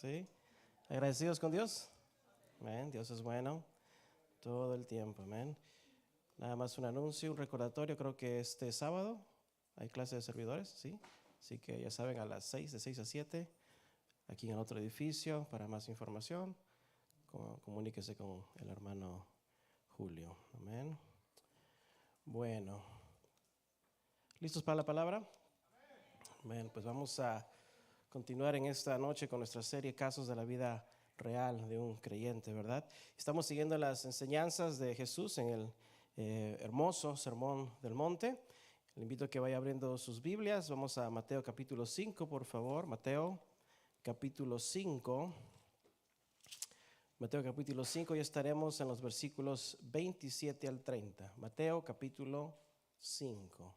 ¿Sí? ¿Agradecidos con Dios? Amén. Dios es bueno todo el tiempo. Amén. Nada más un anuncio, un recordatorio. Creo que este sábado hay clase de servidores, ¿sí? Así que ya saben, a las 6, de 6 a 7, aquí en el otro edificio. Para más información, comuníquese con el hermano Julio. Amén. Bueno, ¿listos para la palabra? Amén. Pues vamos a continuar en esta noche con nuestra serie Casos de la Vida Real de un Creyente, ¿verdad? Estamos siguiendo las enseñanzas de Jesús en el hermoso Sermón del Monte. Le invito a que vaya abriendo sus Biblias. Vamos a Mateo capítulo 5, por favor. Mateo capítulo 5. Mateo capítulo 5, ya estaremos en los versículos 27 al 30. Mateo capítulo 5.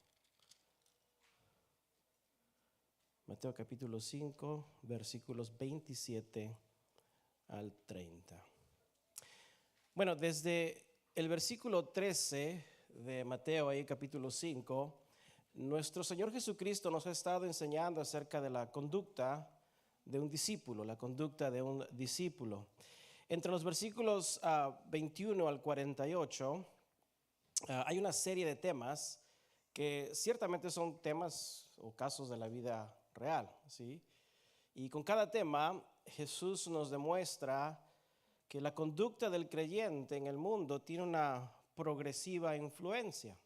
Mateo capítulo 5, versículos 27 al 30. Bueno, desde el versículo 13 de Mateo, ahí capítulo 5, nuestro Señor Jesucristo nos ha estado enseñando acerca de la conducta de un discípulo, la conducta de un discípulo. Entre los versículos 21 al 48 hay una serie de temas que ciertamente son temas o casos de la vida real, ¿sí? Y con cada tema Jesús nos demuestra que la conducta del creyente en el mundo tiene una progresiva influencia.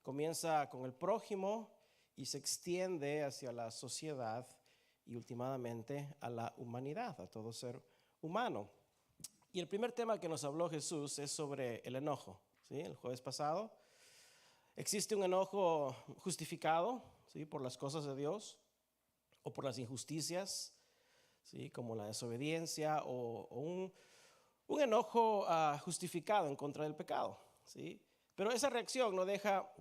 Comienza con el prójimo y se extiende hacia la sociedad y últimamente a la humanidad, a todo ser humano. Y el primer tema que nos habló Jesús es sobre el enojo, ¿sí? El jueves pasado. Existe un enojo justificado, ¿sí? Por las cosas de Dios o por las injusticias, ¿sí? Como la desobediencia o un enojo justificado en contra del pecado, ¿sí? Pero esa reacción no deja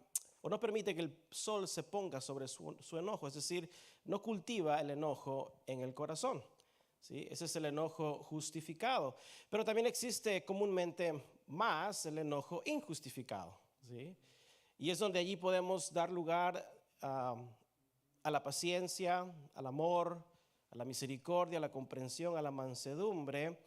o no permite que el sol se ponga sobre su enojo, es decir, no cultiva el enojo en el corazón, ¿sí? Ese es el enojo justificado. Pero también existe comúnmente más el enojo injustificado, ¿sí? Y es donde allí podemos dar lugar a la paciencia, al amor, a la misericordia, a la comprensión, a la mansedumbre,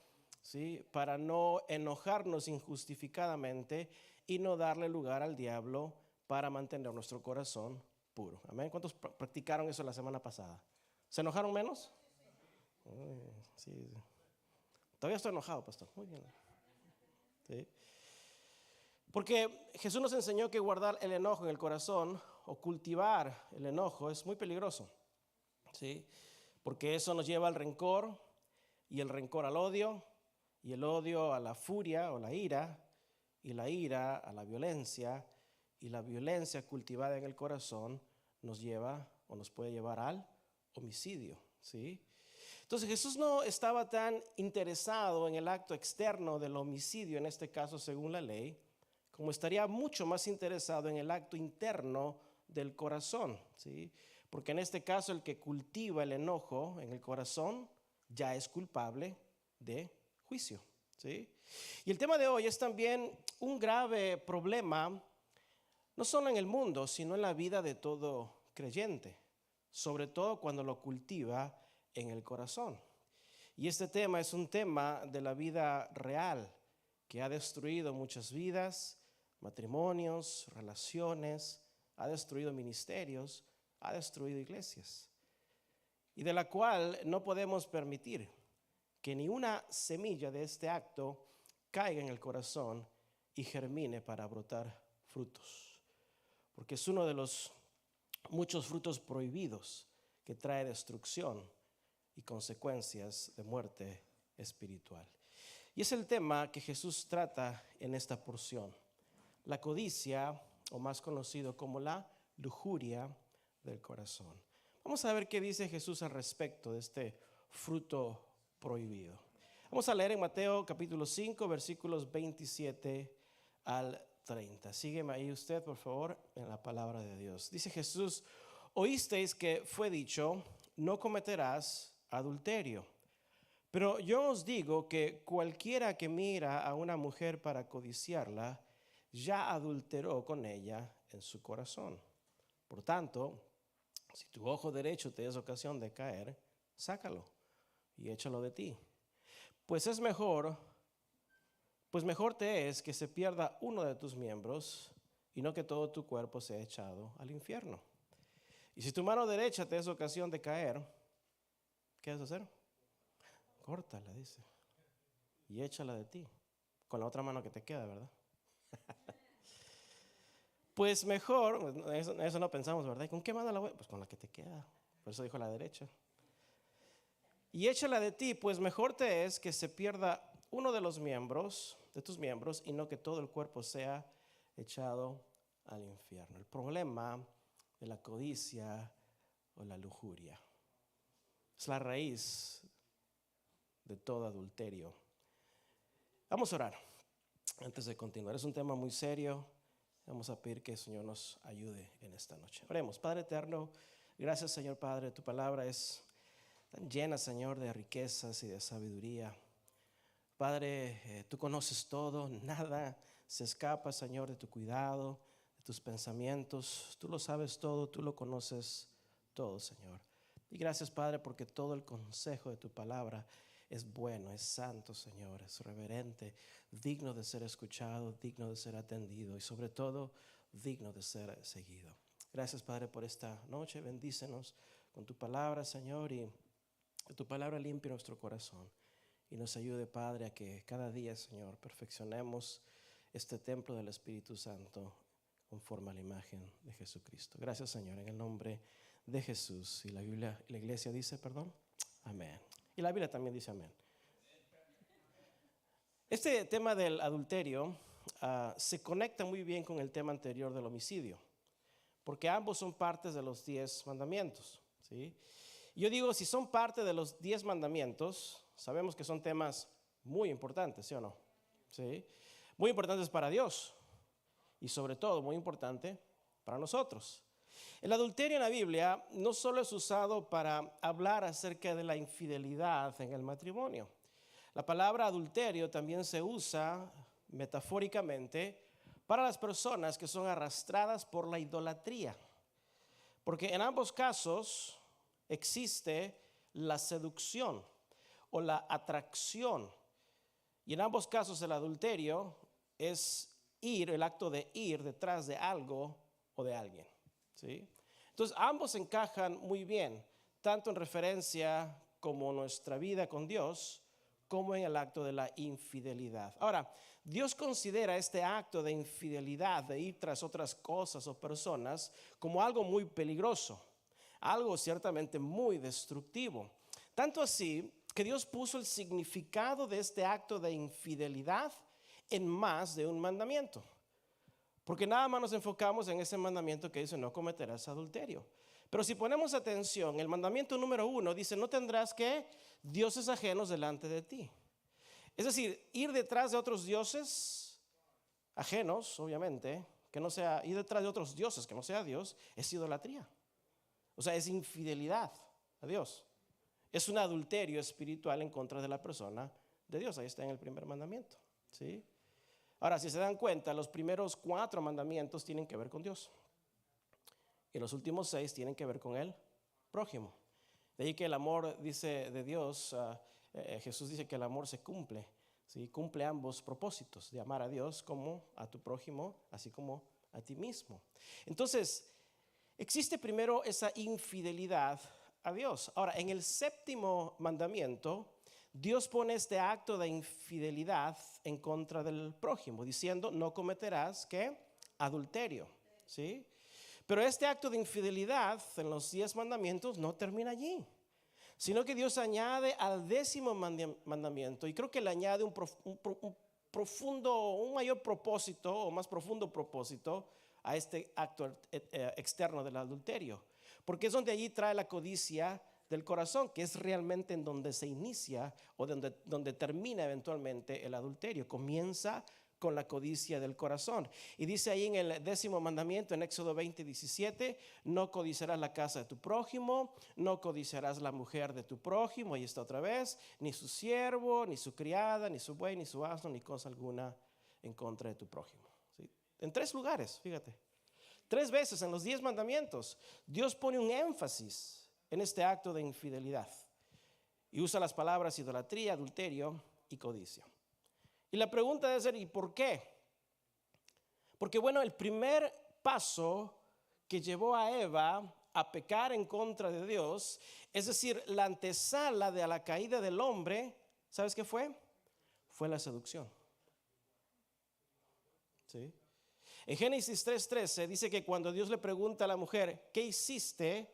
¿sí? Para no enojarnos injustificadamente y no darle lugar al diablo para mantener nuestro corazón puro. Amén. ¿Cuántos practicaron eso la semana pasada? ¿Se enojaron menos? Sí. Todavía estoy enojado, pastor. Muy bien. Sí. Porque Jesús nos enseñó que guardar el enojo en el corazón o cultivar el enojo es muy peligroso, ¿sí? Porque eso nos lleva al rencor y el rencor al odio y el odio a la furia o la ira y la ira a la violencia y la violencia cultivada en el corazón nos lleva o nos puede llevar al homicidio, ¿sí? Entonces Jesús no estaba tan interesado en el acto externo del homicidio, en este caso según la ley, como estaría mucho más interesado en el acto interno del corazón, ¿sí? Porque en este caso el que cultiva el enojo en el corazón ya es culpable de juicio, ¿sí? Y el tema de hoy es también un grave problema, no solo en el mundo, sino en la vida de todo creyente, sobre todo cuando lo cultiva en el corazón. Y este tema es un tema de la vida real que ha destruido muchas vidas, matrimonios, relaciones, ha destruido ministerios, ha destruido iglesias, y de la cual no podemos permitir que ni una semilla de este acto caiga en el corazón y germine para brotar frutos, porque es uno de los muchos frutos prohibidos que trae destrucción y consecuencias de muerte espiritual. Y es el tema que Jesús trata en esta porción. La codicia, o más conocido como la lujuria del corazón. Vamos a ver qué dice Jesús al respecto de este fruto prohibido. Vamos a leer en Mateo capítulo 5, versículos 27 al 30. Sígueme ahí usted, por favor, en la palabra de Dios. Dice Jesús: oísteis que fue dicho, no cometerás adulterio. Pero yo os digo que cualquiera que mira a una mujer para codiciarla, ya adulteró con ella en su corazón. Por tanto, si tu ojo derecho te es ocasión de caer, sácalo y échalo de ti. Pues mejor te es que se pierda uno de tus miembros y no que todo tu cuerpo sea echado al infierno. Y si tu mano derecha te es ocasión de caer, ¿qué vas a hacer? Córtala, dice, y échala de ti, con la otra mano que te queda, ¿verdad? Pues mejor, eso no pensamos, ¿verdad? ¿Y con qué mano la voy? Pues con la que te queda, por eso dijo la derecha. Y échala de ti, pues mejor te es que se pierda uno de tus miembros, y no que todo el cuerpo sea echado al infierno. El problema de la codicia o la lujuria es la raíz de todo adulterio. Vamos a orar antes de continuar. Es un tema muy serio. Vamos a pedir que el Señor nos ayude en esta noche. Oremos. Padre eterno, gracias, Señor Padre. Tu palabra es tan llena, Señor, de riquezas y de sabiduría. Padre, tú conoces todo, nada se escapa, Señor, de tu cuidado, de tus pensamientos. Tú lo sabes todo, tú lo conoces todo, Señor. Y gracias, Padre, porque todo el consejo de tu palabra es bueno, es santo, Señor, es reverente, digno de ser escuchado, digno de ser atendido y sobre todo digno de ser seguido. Gracias, Padre, por esta noche. Bendícenos con tu palabra, Señor, y que tu palabra limpie nuestro corazón y nos ayude, Padre, a que cada día, Señor, perfeccionemos este templo del Espíritu Santo conforme a la imagen de Jesucristo. Gracias, Señor, en el nombre de Jesús. Y la iglesia dice, perdón, amén. Y la Biblia también dice amén. Este tema del adulterio se conecta muy bien con el tema anterior del homicidio, porque ambos son partes de los 10 mandamientos, ¿sí? Yo digo, si son parte de los 10 mandamientos, sabemos que son temas muy importantes, ¿sí o no? ¿Sí? Muy importantes para Dios y sobre todo muy importante para nosotros. El adulterio en la Biblia no solo es usado para hablar acerca de la infidelidad en el matrimonio. La palabra adulterio también se usa metafóricamente para las personas que son arrastradas por la idolatría. Porque en ambos casos existe la seducción o la atracción. Y en ambos casos el adulterio es el acto de ir detrás de algo o de alguien, ¿sí? Entonces ambos encajan muy bien, tanto en referencia como nuestra vida con Dios, como en el acto de la infidelidad. Ahora, Dios considera este acto de infidelidad, de ir tras otras cosas o personas, como algo muy peligroso, algo ciertamente muy destructivo. Tanto así que Dios puso el significado de este acto de infidelidad en más de un mandamiento. Porque nada más nos enfocamos en ese mandamiento que dice no cometerás adulterio. Pero si ponemos atención, el mandamiento número 1 dice no tendrás que dioses ajenos delante de ti. Es decir, ir detrás de otros dioses ajenos, obviamente, que no sea, ir detrás de otros dioses que no sea Dios, es idolatría. O sea, es infidelidad a Dios. Es un adulterio espiritual en contra de la persona de Dios. Ahí está en el primer mandamiento, ¿sí? Ahora, si se dan cuenta, los primeros 4 mandamientos tienen que ver con Dios. Y los últimos 6 tienen que ver con el prójimo. De ahí que el amor, dice de Dios, Jesús dice que el amor se cumple, ¿sí? Cumple ambos propósitos, de amar a Dios como a tu prójimo, así como a ti mismo. Entonces, existe primero esa infidelidad a Dios. Ahora, en el 7º mandamiento, Dios pone este acto de infidelidad en contra del prójimo, diciendo, no cometerás, ¿qué? Adulterio, ¿sí? Pero este acto de infidelidad en los 10 mandamientos no termina allí, sino que Dios añade al 10º mandamiento, y creo que le añade un mayor propósito o más profundo propósito a este acto externo del adulterio, porque es donde allí trae la codicia del corazón, que es realmente en donde se inicia o donde termina eventualmente el adulterio. Comienza con la codicia del corazón. Y dice ahí en el 10º mandamiento, en Éxodo 20:17, no codiciarás la casa de tu prójimo, no codiciarás la mujer de tu prójimo, ahí está otra vez, ni su siervo, ni su criada, ni su buey, ni su asno, ni cosa alguna en contra de tu prójimo, ¿sí? En 3 lugares, fíjate. 3 veces en los 10 mandamientos, Dios pone un énfasis en este acto de infidelidad. Y usa las palabras idolatría, adulterio y codicia. Y la pregunta debe ser, ¿y por qué? Porque bueno, el primer paso que llevó a Eva a pecar en contra de Dios, es decir, la antesala de la caída del hombre, ¿sabes qué fue? Fue la seducción. ¿Sí? En Génesis 3:13 dice que cuando Dios le pregunta a la mujer, ¿qué hiciste?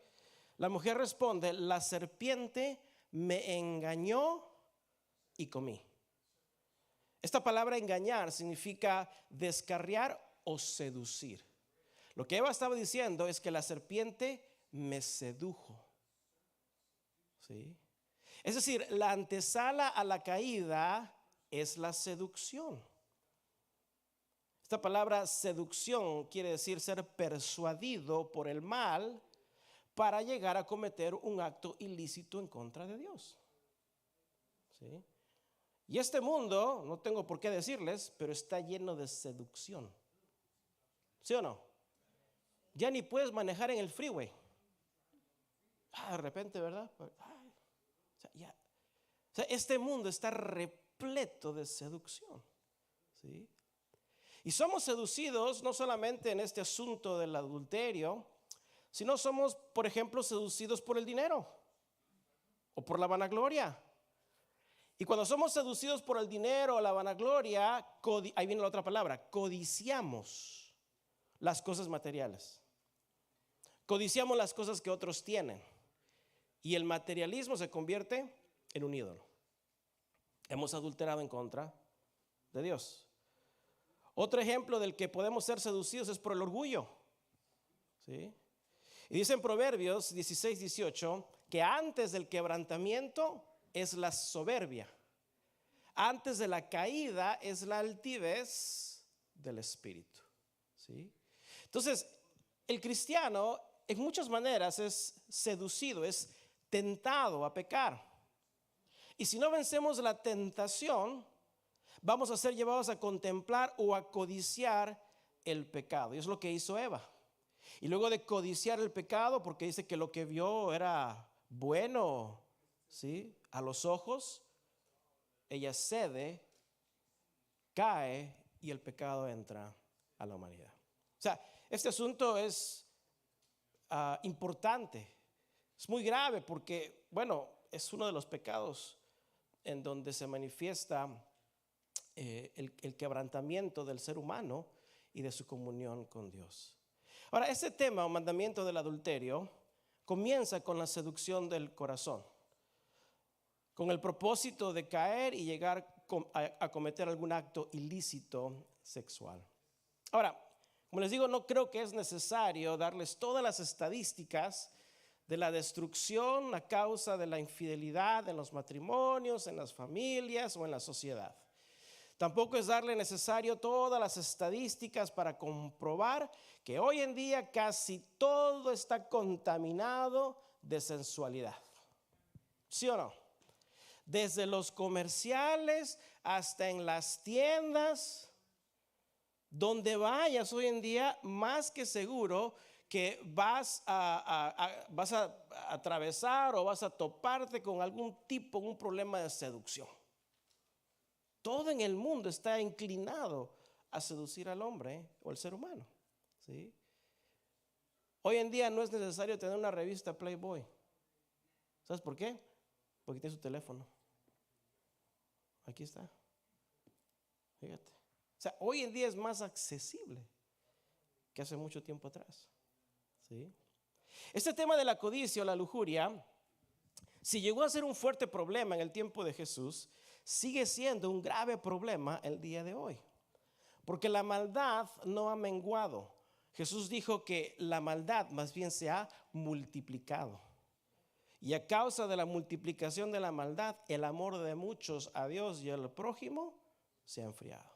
La mujer responde, la serpiente me engañó y comí. Esta palabra engañar significa descarriar o seducir. Lo que Eva estaba diciendo es que la serpiente me sedujo. ¿Sí? Es decir, la antesala a la caída es la seducción. Esta palabra seducción quiere decir ser persuadido por el mal para llegar a cometer un acto ilícito en contra de Dios. ¿Sí? Y este mundo, no tengo por qué decirles, pero está lleno de seducción. ¿Sí o no? Ya ni puedes manejar en el freeway. De repente, ¿verdad? Este mundo está repleto de seducción. ¿Sí? Y somos seducidos no solamente en este asunto del adulterio, sino somos, por ejemplo, seducidos por el dinero o por la vanagloria. Y cuando somos seducidos por el dinero o la vanagloria, ahí viene la otra palabra, codiciamos las cosas materiales. Codiciamos las cosas que otros tienen. Y el materialismo se convierte en un ídolo. Hemos adulterado en contra de Dios. Otro ejemplo del que podemos ser seducidos es por el orgullo. ¿Sí? Y dice en Proverbios 16:18 que antes del quebrantamiento es la soberbia. Antes de la caída es la altivez del espíritu. ¿Sí? Entonces, el cristiano en muchas maneras es seducido, es tentado a pecar. Y si no vencemos la tentación, vamos a ser llevados a contemplar o a codiciar el pecado. Y es lo que hizo Eva. Y luego de codiciar el pecado, porque dice que lo que vio era bueno, ¿sí?, a los ojos, ella cede, cae y el pecado entra a la humanidad. O sea, este asunto es importante, es muy grave porque, bueno, es uno de los pecados en donde se manifiesta el quebrantamiento del ser humano y de su comunión con Dios. Ahora, este tema o mandamiento del adulterio comienza con la seducción del corazón, con el propósito de caer y llegar a cometer algún acto ilícito sexual. Ahora, como les digo, no creo que es necesario darles todas las estadísticas de la destrucción a causa de la infidelidad en los matrimonios, en las familias o en la sociedad. Tampoco es darle necesario todas las estadísticas para comprobar que hoy en día casi todo está contaminado de sensualidad. ¿Sí o no? Desde los comerciales hasta en las tiendas, donde vayas hoy en día, más que seguro que vas a atravesar o vas a toparte con algún tipo, un problema de seducción. Todo en el mundo está inclinado a seducir al hombre o al ser humano. ¿Sí? Hoy en día no es necesario tener una revista Playboy. ¿Sabes por qué? Porque tiene su teléfono. Aquí está. Fíjate. O sea, hoy en día es más accesible que hace mucho tiempo atrás. ¿Sí? Este tema de la codicia o la lujuria, si llegó a ser un fuerte problema en el tiempo de Jesús, sigue siendo un grave problema el día de hoy. Porque la maldad no ha menguado. Jesús dijo que la maldad más bien se ha multiplicado. Y a causa de la multiplicación de la maldad, el amor de muchos a Dios y al prójimo se ha enfriado.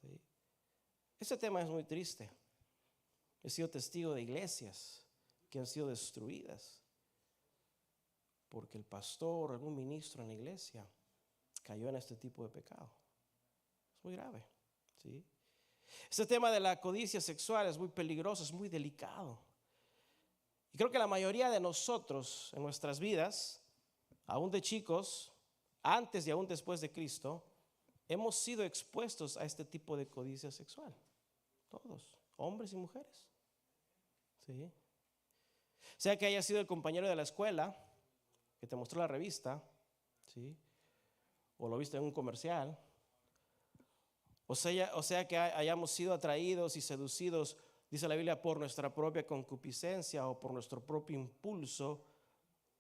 ¿Sí? Este tema es muy triste. He sido testigo de iglesias que han sido destruidas porque el pastor o algún ministro en la iglesia cayó en este tipo de pecado. Es muy grave. ¿Sí? Este tema de la codicia sexual es muy peligroso, es muy delicado. Y creo que la mayoría de nosotros en nuestras vidas aún de chicos, antes y aún después de Cristo, hemos sido expuestos a este tipo de codicia sexual. Todos, hombres y mujeres. ¿Sí? Sea que haya sido el compañero de la escuela que te mostró la revista, ¿sí? O lo viste en un comercial, o sea que hayamos sido atraídos y seducidos, dice la Biblia, por nuestra propia concupiscencia o por nuestro propio impulso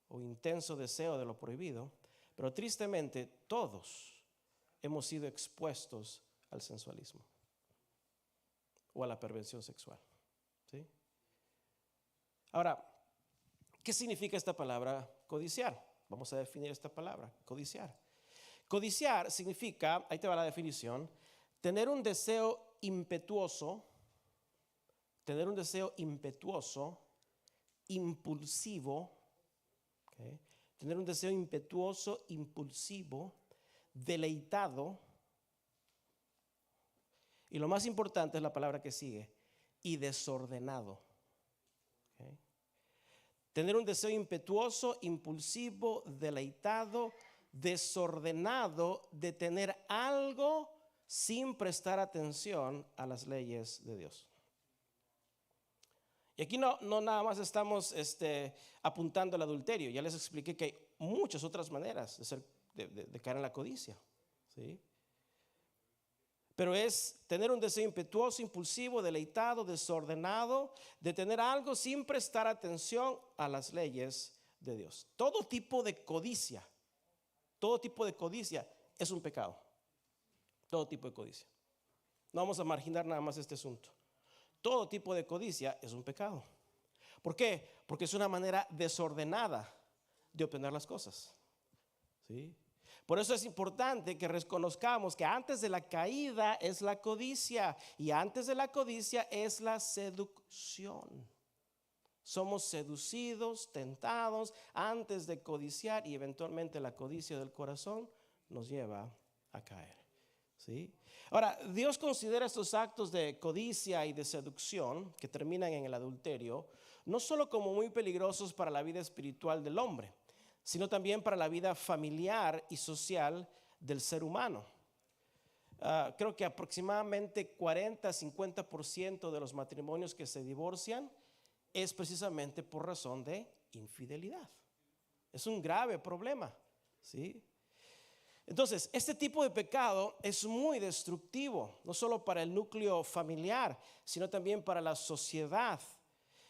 o intenso deseo de lo prohibido. Pero tristemente todos hemos sido expuestos al sensualismo o a la perversión sexual. ¿Sí? Ahora, ¿qué significa esta palabra codiciar? Vamos a definir esta palabra, codiciar. Codiciar significa, ahí te va la definición, tener un deseo impetuoso, impulsivo, ¿okay? Tener un deseo impetuoso, impulsivo, deleitado, y lo más importante es la palabra que sigue, y desordenado. ¿Okay? Tener un deseo impetuoso, impulsivo, deleitado, desordenado de tener algo sin prestar atención a las leyes de Dios. Y aquí no nada más estamos apuntando al adulterio. Ya les expliqué que hay muchas otras maneras de caer en la codicia, ¿sí? Pero es tener un deseo impetuoso, impulsivo, deleitado, desordenado, de tener algo sin prestar atención a las leyes de Dios. Todo tipo de codicia es un pecado. Todo tipo de codicia. No vamos a marginar nada más este asunto. Todo tipo de codicia es un pecado. ¿Por qué? Porque es una manera desordenada de obtener las cosas, ¿sí? Por eso es importante que reconozcamos que antes de la caída es la codicia y antes de la codicia es la seducción. Somos seducidos, tentados antes de codiciar y eventualmente la codicia del corazón nos lleva a caer, ¿sí? Ahora, Dios considera estos actos de codicia y de seducción que terminan en el adulterio no solo como muy peligrosos para la vida espiritual del hombre, sino también para la vida familiar y social del ser humano. Creo que aproximadamente 40-50% de los matrimonios que se divorcian es precisamente por razón de infidelidad. Es un grave problema, ¿sí? Entonces, este tipo de pecado es muy destructivo, no solo para el núcleo familiar, sino también para la sociedad.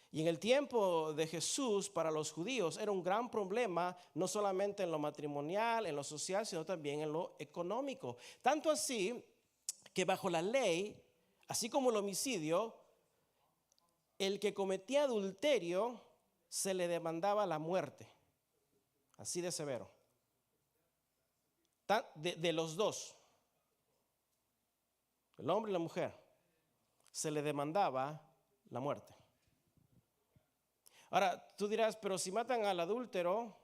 Y en el tiempo de Jesús, para los judíos, era un gran problema, no solamente en lo matrimonial, en lo social, sino también en lo económico. Tanto así que bajo la ley, así como el homicidio, el que cometía adulterio se le demandaba la muerte. Así de severo. De los dos, el hombre y la mujer, se le demandaba la muerte. Ahora, tú dirás, pero si matan al adúltero,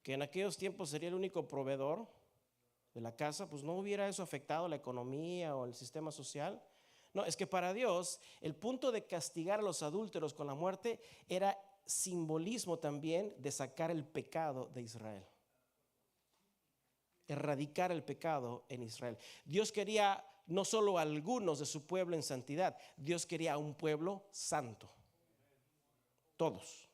que en aquellos tiempos sería el único proveedor de la casa, pues no hubiera eso afectado la economía o el sistema social. No, es que para Dios el punto de castigar a los adúlteros con la muerte era simbolismo también de sacar el pecado de Israel. Erradicar el pecado en Israel. Dios quería no solo a algunos de su pueblo en santidad, Dios quería a un pueblo santo. Todos.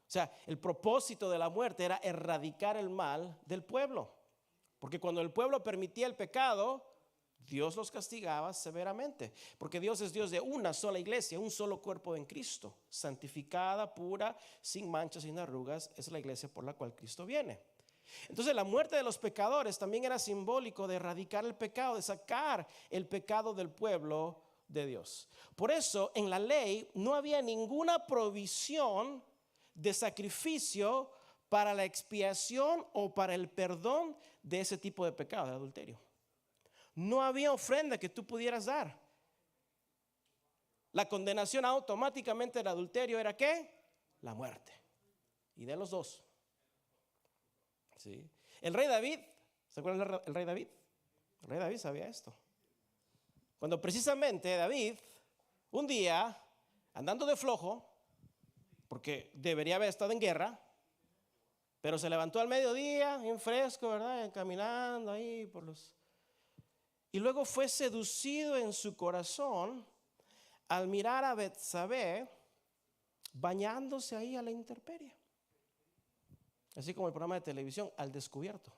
O sea, el propósito de la muerte era erradicar el mal del pueblo. Porque cuando el pueblo permitía el pecado, Dios los castigaba severamente. Porque Dios es Dios de una sola iglesia, un solo cuerpo en Cristo. Santificada, pura, sin manchas, sin arrugas, es la iglesia por la cual Cristo viene. Entonces la muerte de los pecadores también era simbólico de erradicar el pecado, de sacar el pecado del pueblo de Dios. Por eso en la ley no había ninguna provisión de sacrificio para la expiación o para el perdón de ese tipo de pecado, de adulterio. No había ofrenda que tú pudieras dar. La condenación automáticamente del adulterio era ¿qué? La muerte. Y de los dos. ¿Sí? El rey David, ¿se acuerdan del rey David? El rey David sabía esto. Cuando precisamente David, un día, andando de flojo, porque debería haber estado en guerra, Pero se levantó al mediodía, bien fresco, ¿verdad? Caminando ahí por los... Y luego fue seducido en su corazón al mirar a Betsabé bañándose ahí a la intemperie. Así como el programa de televisión, Al Descubierto.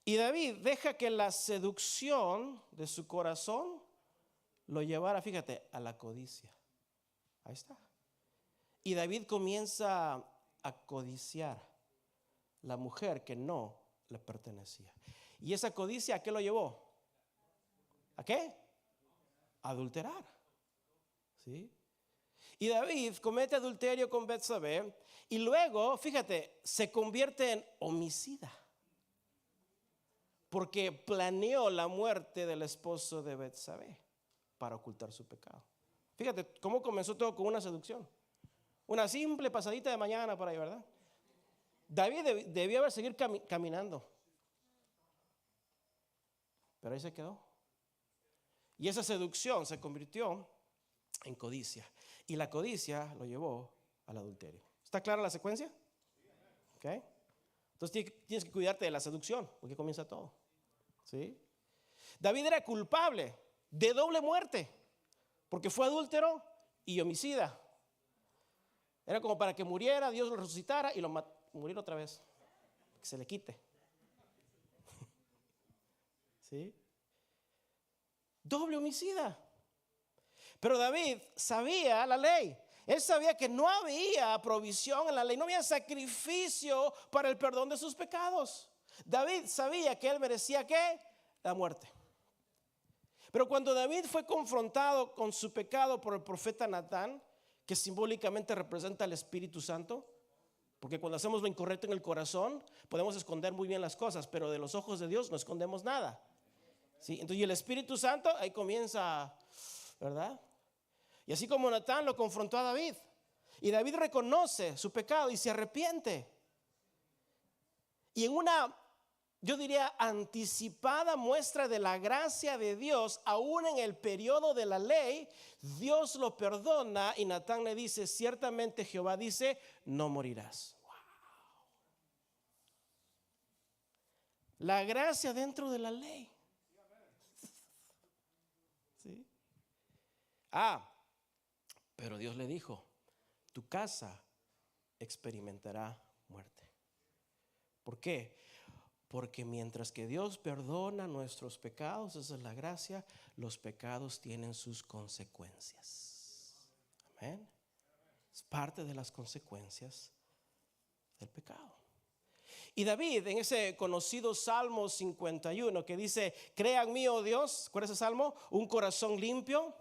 Y David deja que la seducción de su corazón lo llevara, fíjate, a la codicia. Ahí está. Y David comienza a codiciar la mujer que no le pertenecía. ¿Y esa codicia a qué lo llevó? ¿A qué? A adulterar. ¿Sí? Y David comete adulterio con Betsabé y luego, fíjate, se convierte en homicida porque planeó la muerte del esposo de Betsabé para ocultar su pecado. Fíjate cómo comenzó todo con una seducción. Una simple pasadita de mañana por ahí, ¿verdad? David debió haber seguido caminando. Pero ahí se quedó. Y esa seducción se convirtió en codicia. Y la codicia lo llevó al adulterio. ¿Está clara la secuencia? ¿Okay? Entonces tienes que cuidarte de la seducción, porque comienza todo. ¿Sí? David era culpable de doble muerte, porque fue adúltero y homicida. Era como para que muriera, Dios lo resucitara y lo muriera otra vez, que se le quite. ¿Sí? Doble homicida. Pero David sabía la ley. Él sabía que no había provisión en la ley, no había sacrificio para el perdón de sus pecados. David sabía que él merecía ¿qué? La muerte. Pero cuando David fue confrontado con su pecado por el profeta Natán, que simbólicamente representa al Espíritu Santo, porque cuando hacemos lo incorrecto en el corazón podemos esconder muy bien las cosas, pero de los ojos de Dios no escondemos nada. ¿Sí? Entonces, y el Espíritu Santo ahí comienza, ¿verdad? Y así como Natán lo confrontó a David, y David reconoce su pecado y se arrepiente. Y en una, yo diría, anticipada muestra de la gracia de Dios, aún en el periodo de la ley, Dios lo perdona y Natán le dice, ciertamente Jehová dice, no morirás. Wow. La gracia dentro de la ley. ¿Sí? Pero Dios le dijo, tu casa experimentará muerte. ¿Por qué? Porque mientras que Dios perdona nuestros pecados, esa es la gracia, los pecados tienen sus consecuencias. Amén. Es parte de las consecuencias del pecado. Y David en ese conocido Salmo 51 que dice, crea en mí, oh Dios, ¿cuál es ese salmo? Un corazón limpio.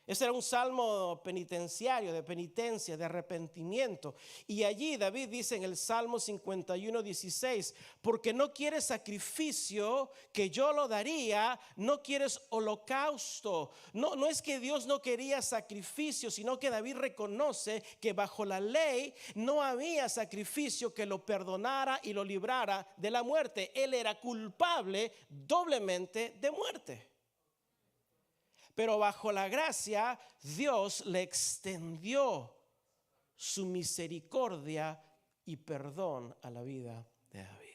Ese era un salmo penitenciario, de penitencia, de arrepentimiento. Y allí David dice en el Salmo 51, 16, porque no quieres sacrificio que yo lo daría, no quieres holocausto. No es que Dios no quería sacrificio, sino que David reconoce que bajo la ley no había sacrificio que lo perdonara y lo librara de la muerte. Él era culpable doblemente de muerte. Pero bajo la gracia, Dios le extendió su misericordia y perdón a la vida de David.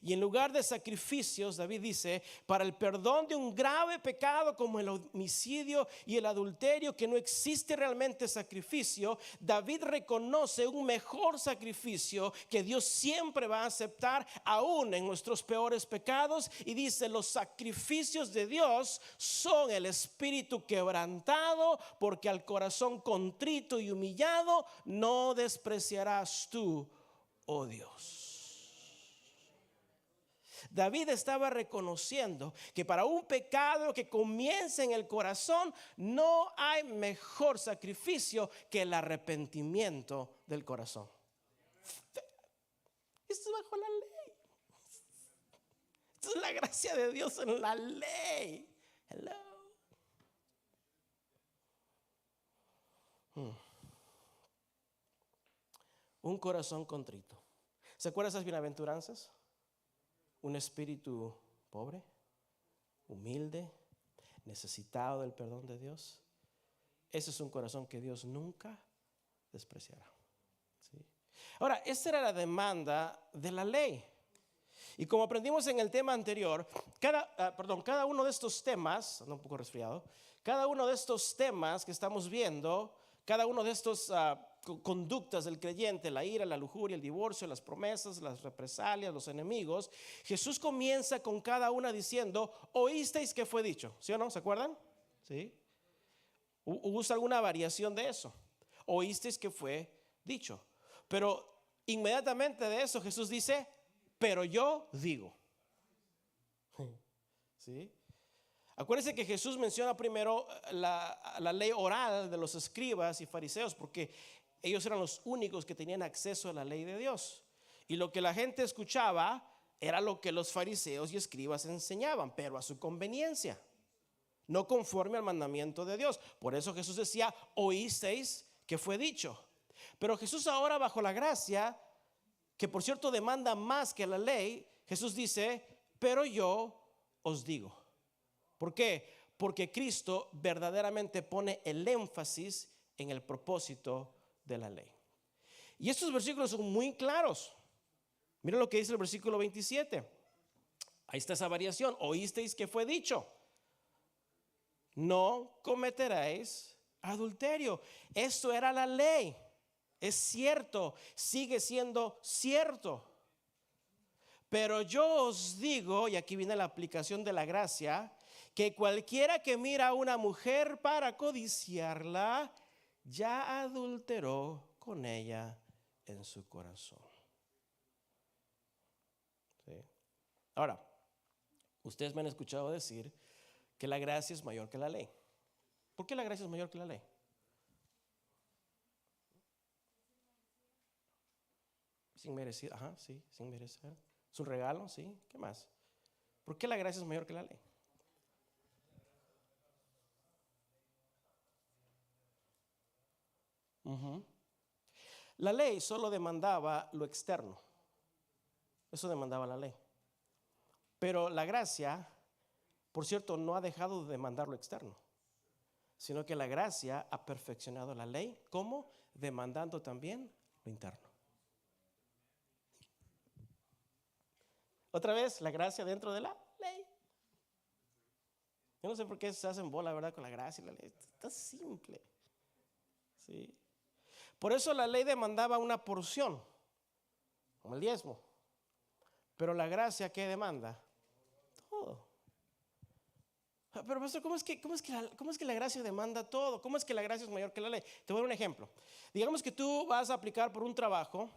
Y en lugar de sacrificios, David dice, para el perdón de un grave pecado como el homicidio y el adulterio, que no existe realmente sacrificio, David reconoce un mejor sacrificio que Dios siempre va a aceptar aún en nuestros peores pecados. Y dice, los sacrificios de Dios son el espíritu quebrantado, porque al corazón contrito y humillado no despreciarás tú, oh Dios. David estaba reconociendo que para un pecado que comienza en el corazón no hay mejor sacrificio que el arrepentimiento del corazón. Esto es bajo la ley. Esto es la gracia de Dios en la ley. Hello. Un corazón contrito. ¿Se acuerdan esas bienaventuranzas? Un espíritu pobre, humilde, necesitado del perdón de Dios. Ese es un corazón que Dios nunca despreciará. ¿Sí? Ahora, esta era la demanda de la ley. Y como aprendimos en el tema anterior, cada uno de estos temas, ando un poco resfriado, cada uno de estos temas que estamos viendo, cada uno de estos conductas del creyente, la ira, la lujuria, el divorcio, las promesas, las represalias, los enemigos, Jesús comienza con cada una diciendo, oísteis que fue dicho, ¿sí o no? ¿Se acuerdan? ¿Sí? Usa alguna variación de eso. Oísteis que fue dicho. Pero inmediatamente de eso Jesús dice, pero yo digo. ¿Sí? Acuérdense que Jesús menciona primero la ley oral de los escribas y fariseos, porque ellos eran los únicos que tenían acceso a la ley de Dios. Y lo que la gente escuchaba era lo que los fariseos y escribas enseñaban, pero a su conveniencia, no conforme al mandamiento de Dios. Por eso Jesús decía, oísteis que fue dicho. Pero Jesús ahora, bajo la gracia, que por cierto demanda más que la ley, Jesús dice, pero yo os digo. ¿Por qué? Porque Cristo verdaderamente pone el énfasis en el propósito de la ley. Y estos versículos son muy claros. Miren lo que dice el versículo 27. Ahí está esa variación. Oísteis que fue dicho, no cometeréis adulterio. Esto era la ley. Es cierto, sigue siendo cierto. Pero yo os digo, y aquí viene la aplicación de la gracia, que cualquiera que mira a una mujer para codiciarla, ya adulteró con ella en su corazón. ¿Sí? Ahora, ustedes me han escuchado decir que la gracia es mayor que la ley. ¿Por qué la gracia es mayor que la ley? Sin merecer, sí, sin merecer. Es un regalo, sí. ¿Qué más? ¿Por qué la gracia es mayor que la ley? La ley solo demandaba lo externo. Eso demandaba la ley. Pero la gracia, por cierto, no ha dejado de demandar lo externo, sino que la gracia ha perfeccionado la ley. ¿Cómo? Demandando también lo interno. Otra vez, la gracia dentro de la ley. Yo no sé por qué se hacen bola, ¿verdad? Con la gracia y la ley. Está simple. ¿Sí? Por eso la ley demandaba una porción, como el diezmo. Pero la gracia, ¿qué demanda? Todo. Pero pastor, ¿cómo es que la gracia demanda todo? ¿Cómo es que la gracia es mayor que la ley? Te voy a dar un ejemplo. Digamos que tú vas a aplicar por un trabajo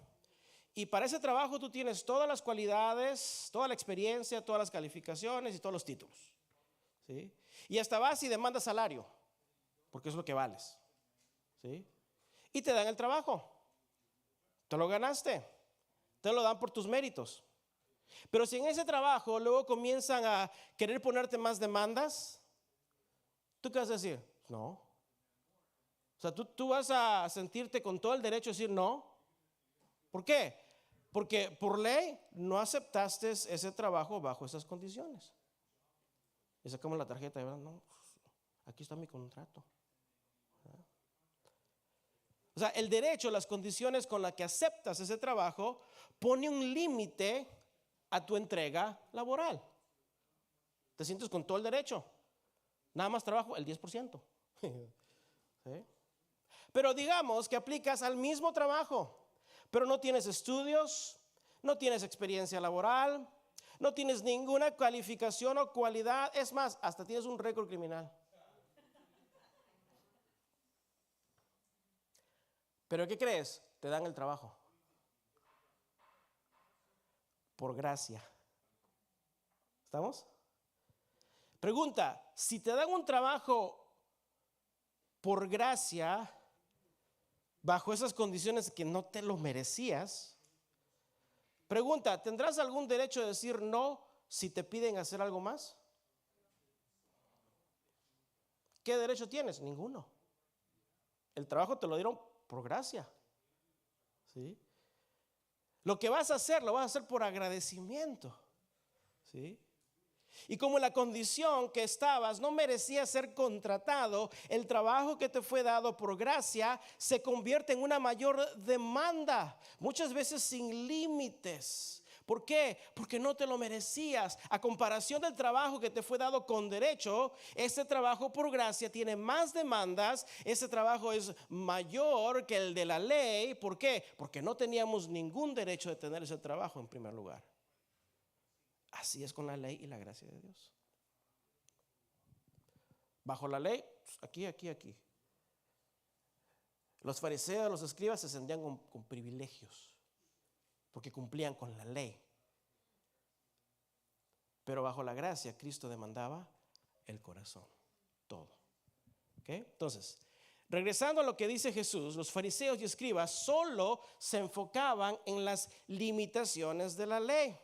y para ese trabajo tú tienes todas las cualidades, toda la experiencia, todas las calificaciones y todos los títulos. ¿Sí? Y hasta vas y demandas salario, porque es lo que vales. ¿Sí? Y te dan el trabajo. Te lo ganaste. Te lo dan por tus méritos. Pero si en ese trabajo luego comienzan a querer ponerte más demandas, ¿tú qué vas a decir? No. O sea, tú vas a sentirte con todo el derecho de decir no. ¿Por qué? Porque por ley no aceptaste ese trabajo bajo esas condiciones. Y sacamos la tarjeta y ¿verdad? No, aquí está mi contrato. O sea, el derecho, las condiciones con las que aceptas ese trabajo, pone un límite a tu entrega laboral. Te sientes con todo el derecho. Nada más trabajo el 10%. ¿Sí? Pero digamos que aplicas al mismo trabajo, pero no tienes estudios, no tienes experiencia laboral, no tienes ninguna calificación o cualidad. Es más, hasta tienes un récord criminal. ¿Pero qué crees? Te dan el trabajo. Por gracia. ¿Estamos? Pregunta, si te dan un trabajo por gracia, bajo esas condiciones que no te lo merecías, pregunta, ¿tendrás algún derecho de decir no si te piden hacer algo más? ¿Qué derecho tienes? Ninguno. El trabajo te lo dieron por gracia. ¿Sí? Lo que vas a hacer, lo vas a hacer por agradecimiento. ¿Sí? Y como en la condición que estabas no merecías ser contratado, el trabajo que te fue dado por gracia se convierte en una mayor demanda, muchas veces sin límites. ¿Por qué? Porque no te lo merecías. A comparación del trabajo que te fue dado con derecho, este trabajo por gracia tiene más demandas. Este trabajo es mayor que el de la ley. ¿Por qué? Porque no teníamos ningún derecho de tener ese trabajo en primer lugar. Así es con la ley y la gracia de Dios. Bajo la ley, aquí. Los fariseos, los escribas se sentían con privilegios porque cumplían con la ley. Pero bajo la gracia, Cristo demandaba el corazón, todo. ¿Okay? Entonces, regresando a lo que dice Jesús, los fariseos y escribas solo se enfocaban en las limitaciones de la ley.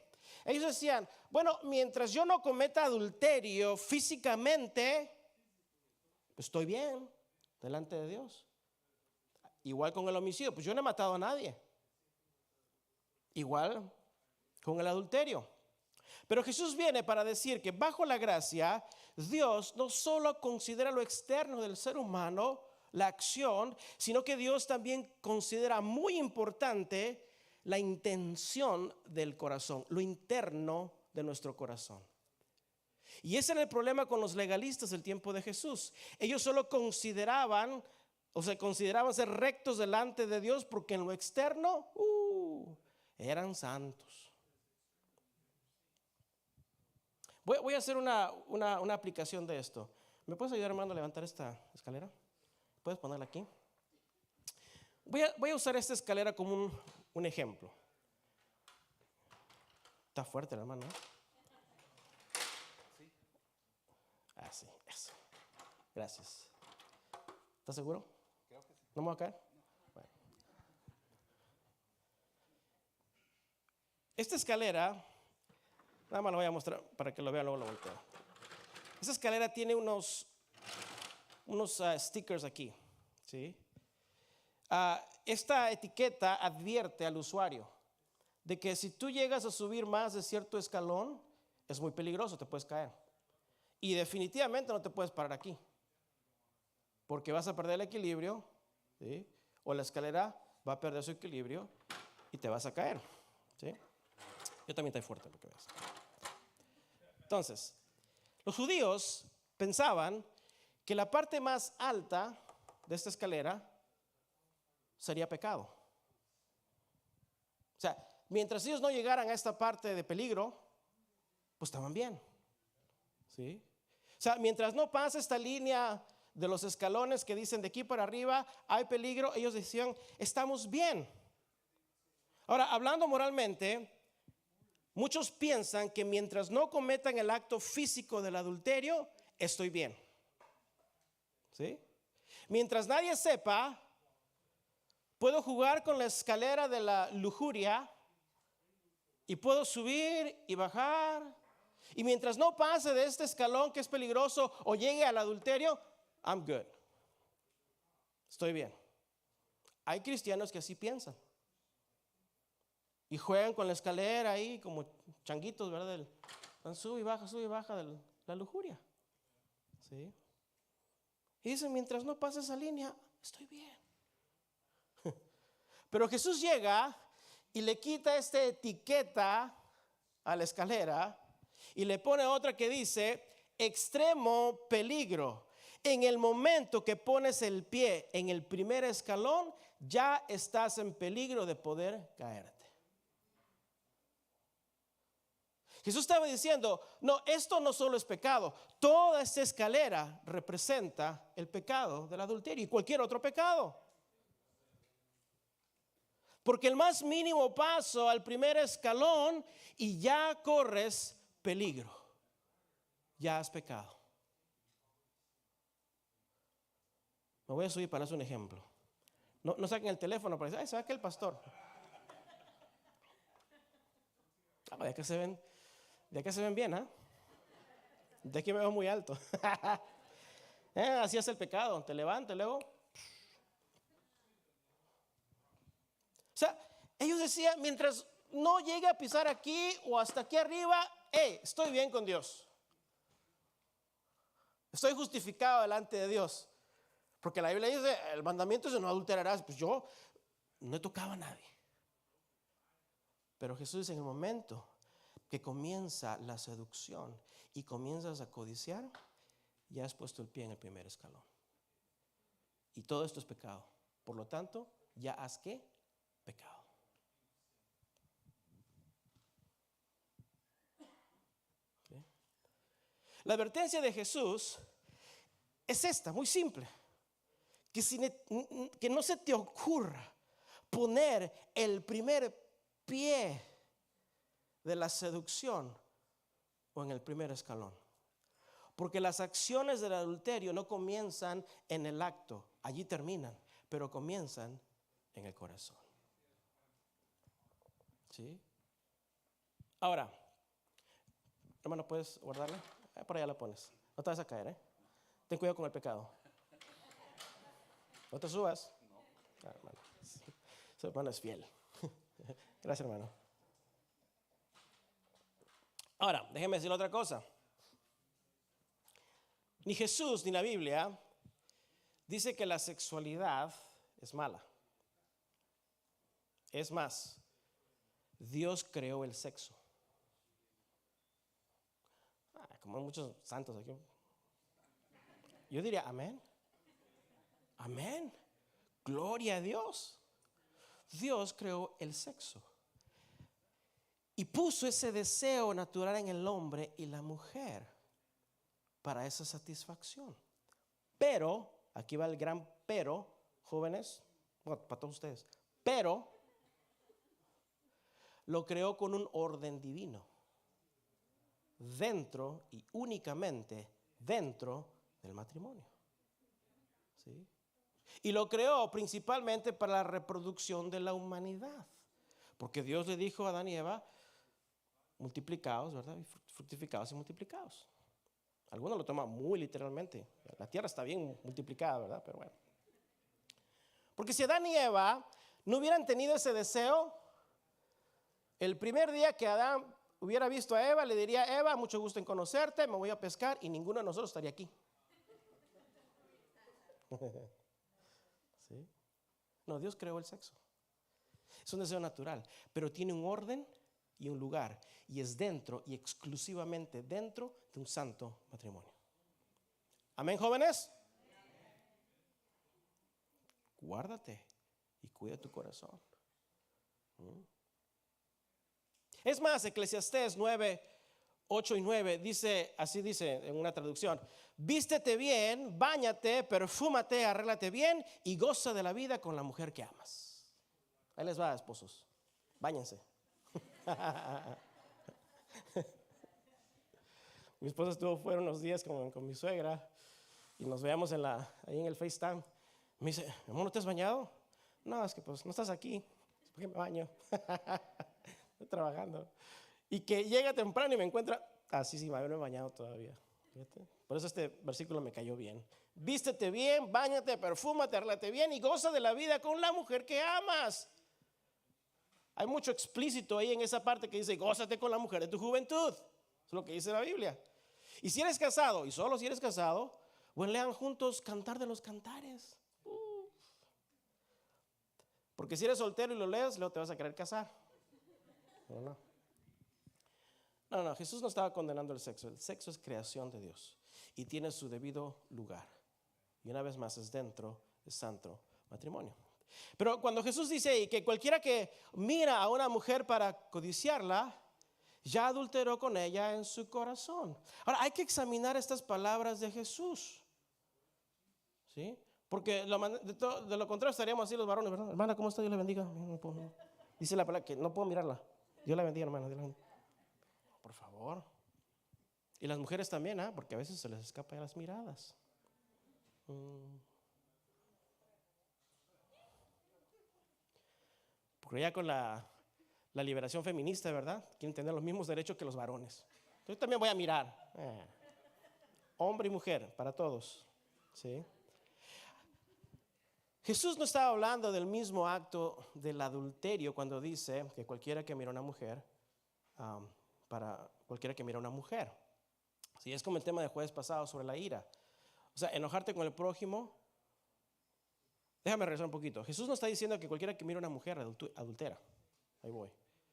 Ellos decían, bueno, mientras yo no cometa adulterio físicamente, pues estoy bien delante de Dios. Igual con el homicidio, pues yo no he matado a nadie. Igual con el adulterio. Pero Jesús viene para decir que bajo la gracia, Dios no solo considera lo externo del ser humano, la acción, sino que Dios también considera muy importante la intención del corazón, lo interno de nuestro corazón. Y ese era el problema con los legalistas del tiempo de Jesús. Ellos solo consideraban ser rectos delante de Dios porque en lo externo eran santos. Voy a hacer una aplicación de esto. ¿Me puedes ayudar, hermano, a levantar esta escalera? ¿Puedes ponerla aquí? Voy a usar esta escalera como un ejemplo. Está fuerte, hermano. Sí. Sí, eso. Gracias. ¿Estás seguro? Creo que sí. ¿No me voy a caer? No. Bueno. Esta escalera, nada más lo voy a mostrar para que lo vean, luego lo volteo. Esta escalera tiene unos stickers aquí, ¿sí? Esta etiqueta advierte al usuario de que si tú llegas a subir más de cierto escalón, es muy peligroso, te puedes caer. Y definitivamente no te puedes parar aquí, porque vas a perder el equilibrio, ¿sí? O la escalera va a perder su equilibrio y te vas a caer, ¿sí? Yo también estoy fuerte porque ves. Entonces, los judíos pensaban que la parte más alta de esta escalera sería pecado. O sea, mientras ellos no llegaran a esta parte de peligro, pues estaban bien, ¿sí? O sea, mientras no pase esta línea de los escalones que dicen de aquí para arriba hay peligro, ellos decían, estamos bien. Ahora, hablando moralmente, muchos piensan que mientras no cometan el acto físico del adulterio, estoy bien, ¿sí? Mientras nadie sepa, puedo jugar con la escalera de la lujuria y puedo subir y bajar. Y mientras no pase de este escalón que es peligroso o llegue al adulterio, I'm good. Estoy bien. Hay cristianos que así piensan. Y juegan con la escalera ahí como changuitos, ¿verdad? Sube y baja de la lujuria. ¿Sí? Y dicen, mientras no pase esa línea, estoy bien. Pero Jesús llega y le quita esta etiqueta a la escalera y le pone otra que dice, extremo peligro. En el momento que pones el pie en el primer escalón, ya estás en peligro de poder caerte. Jesús estaba diciendo, no, esto no solo es pecado, toda esta escalera representa el pecado del adulterio y cualquier otro pecado. Porque el más mínimo paso al primer escalón y ya corres peligro, ya has pecado. Me voy a subir para hacer un ejemplo. No saquen el teléfono para decir, ay, ¿sabe que el pastor? De acá se ven bien, ¿ah? De aquí me veo muy alto. Así es el pecado, te levantas luego. O sea, ellos decían, mientras no llegue a pisar aquí o hasta aquí arriba, estoy bien con Dios. Estoy justificado delante de Dios. Porque la Biblia dice, el mandamiento es no adulterarás. Pues yo no tocaba a nadie. Pero Jesús dice, en el momento que comienza la seducción y comienzas a codiciar, ya has puesto el pie en el primer escalón. Y todo esto es pecado. Por lo tanto, ya has ¿qué? Pecado. ¿Sí? La advertencia de Jesús es esta, muy simple. Que no se te ocurra poner el primer pie de la seducción o en el primer escalón. Porque las acciones del adulterio no comienzan en el acto, allí terminan, pero comienzan en el corazón. ¿Sí? Ahora, hermano, ¿puedes guardarla? Por allá la pones. No te vas a caer, ¿eh? Ten cuidado con el pecado. No te subas. No. Hermano. Ese hermano es fiel. Gracias, hermano. Ahora, déjeme decir otra cosa. Ni Jesús ni la Biblia dice que la sexualidad es mala. Es más, Dios creó el sexo. Como hay muchos santos aquí. Yo diría amén. Amén. Gloria a Dios. Dios creó el sexo. Y puso ese deseo natural en el hombre y la mujer para esa satisfacción. Pero, aquí va el gran pero, jóvenes, bueno, para todos ustedes. Pero lo creó con un orden divino. Dentro y únicamente dentro del matrimonio. ¿Sí? Y lo creó principalmente para la reproducción de la humanidad. Porque Dios le dijo a Adán y Eva, multiplicaos, ¿verdad? Fructificaos y multiplicaos. Algunos lo toman muy literalmente. La tierra está bien multiplicada, ¿verdad? Pero bueno. Porque si Adán y Eva no hubieran tenido ese deseo, el primer día que Adán hubiera visto a Eva, le diría, Eva, mucho gusto en conocerte, me voy a pescar, y ninguno de nosotros estaría aquí. ¿Sí? No, Dios creó el sexo. Es un deseo natural, pero tiene un orden y un lugar, y es dentro y exclusivamente dentro de un santo matrimonio. Amén, jóvenes. Guárdate y cuida tu corazón. Es más, Eclesiastés 9, 8 y 9 dice, así dice en una traducción: vístete bien, báñate, perfúmate, arréglate bien y goza de la vida con la mujer que amas. Ahí les va, esposos, báñense. Mi esposa estuvo fuera unos días con mi suegra y nos veíamos ahí en el FaceTime. Me dice, amor, ¿no te has bañado? No, es que pues no estás aquí. ¿Por qué me baño? Estoy trabajando. Y que llega temprano y me encuentra, sí, me había bañado todavía. Fíjate. Por eso este versículo me cayó bien. Vístete bien, báñate, perfúmate, arréglate bien y goza de la vida con la mujer que amas. Hay mucho explícito ahí en esa parte que dice, gózate con la mujer de tu juventud. Es lo que dice la Biblia. Y si eres casado, y solo si eres casado, bueno, lean juntos Cantar de los Cantares. Porque si eres soltero y lo lees, luego te vas a querer casar. No, Jesús no estaba condenando el sexo. El sexo es creación de Dios y tiene su debido lugar. Y una vez más es dentro del santo matrimonio. Pero cuando Jesús dice que cualquiera que mira a una mujer para codiciarla, ya adulteró con ella en su corazón. Ahora hay que examinar estas palabras de Jesús. ¿Sí? Porque de lo contrario estaríamos así los varones, ¿verdad? Hermana, ¿cómo está? Dios la bendiga. Dice la palabra que no puedo mirarla. Dios la bendiga, hermana. Dios la bendiga. Por favor. Y las mujeres también, porque a veces se les escapan las miradas. Porque ya con la liberación feminista, ¿verdad? Quieren tener los mismos derechos que los varones. Yo también voy a mirar. Hombre y mujer, para todos. ¿Sí? Jesús no estaba hablando del mismo acto del adulterio cuando dice que cualquiera que mira a una mujer, para cualquiera que mira a una mujer. Sí, es como el tema de jueves pasado sobre la ira. O sea, enojarte con el prójimo. Déjame regresar un poquito. Jesús no está diciendo que cualquiera que mire a una mujer adultera. Ahí voy.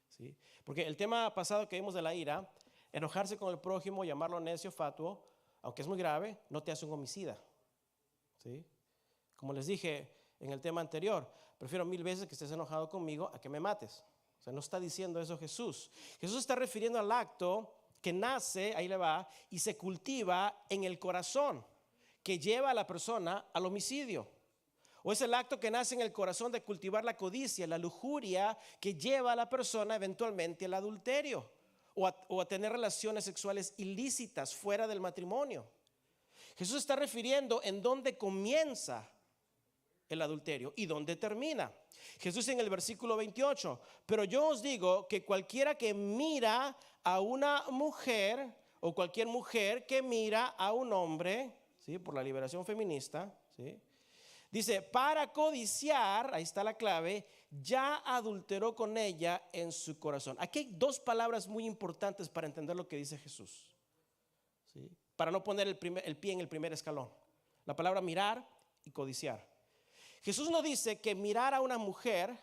¿Sí? Porque el tema pasado que vimos de la ira, enojarse con el prójimo, llamarlo necio, fatuo, aunque es muy grave, no te hace un homicida. ¿Sí? Como les dije en el tema anterior, prefiero 1000 veces que estés enojado conmigo a que me mates. O sea, no está diciendo eso Jesús. Jesús está refiriendo al acto que nace, ahí le va, y se cultiva en el corazón, que lleva a la persona al homicidio. O es el acto que nace en el corazón de cultivar la codicia, la lujuria, que lleva a la persona eventualmente al adulterio o a tener relaciones sexuales ilícitas fuera del matrimonio. Jesús está refiriendo en dónde comienza el adulterio y dónde termina. Jesús en el versículo 28, pero yo os digo que cualquiera que mira a una mujer o cualquier mujer que mira a un hombre, ¿sí? Por la liberación feminista, ¿sí? Dice, para codiciar, ahí está la clave, ya adulteró con ella en su corazón. Aquí hay 2 palabras muy importantes para entender lo que dice Jesús, ¿sí? Para no poner el pie en el primer escalón. La palabra mirar y codiciar. Jesús no dice que mirar a una mujer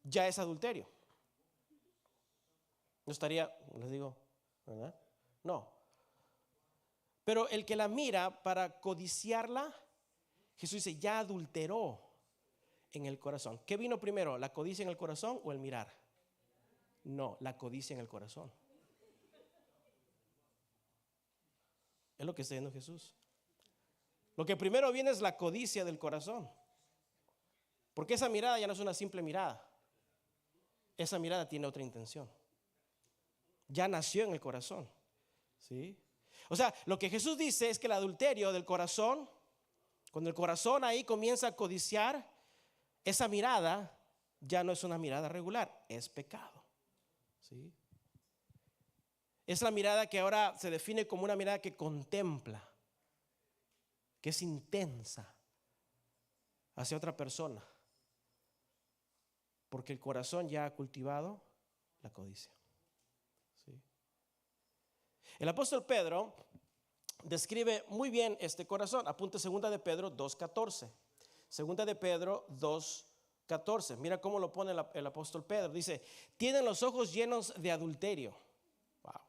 ya es adulterio. No estaría, les digo, ¿verdad? No. Pero el que la mira para codiciarla, Jesús dice, ya adulteró en el corazón. ¿Qué vino primero, la codicia en el corazón o el mirar? No, la codicia en el corazón. Es lo que está diciendo Jesús. Lo que primero viene es la codicia del corazón. Porque esa mirada ya no es una simple mirada. Esa mirada tiene otra intención. Ya nació en el corazón, ¿sí? O sea, lo que Jesús dice es que el adulterio del corazón, cuando el corazón ahí comienza a codiciar, esa mirada ya no es una mirada regular, es pecado, ¿sí? Es la mirada que ahora se define como una mirada que contempla, que es intensa hacia otra persona, porque el corazón ya ha cultivado la codicia, ¿sí? El apóstol Pedro describe muy bien este corazón. Apunte 2 de Pedro 2:14. 2 de Pedro 2:14. Mira cómo lo pone el apóstol Pedro. Dice, tienen los ojos llenos de adulterio. Wow.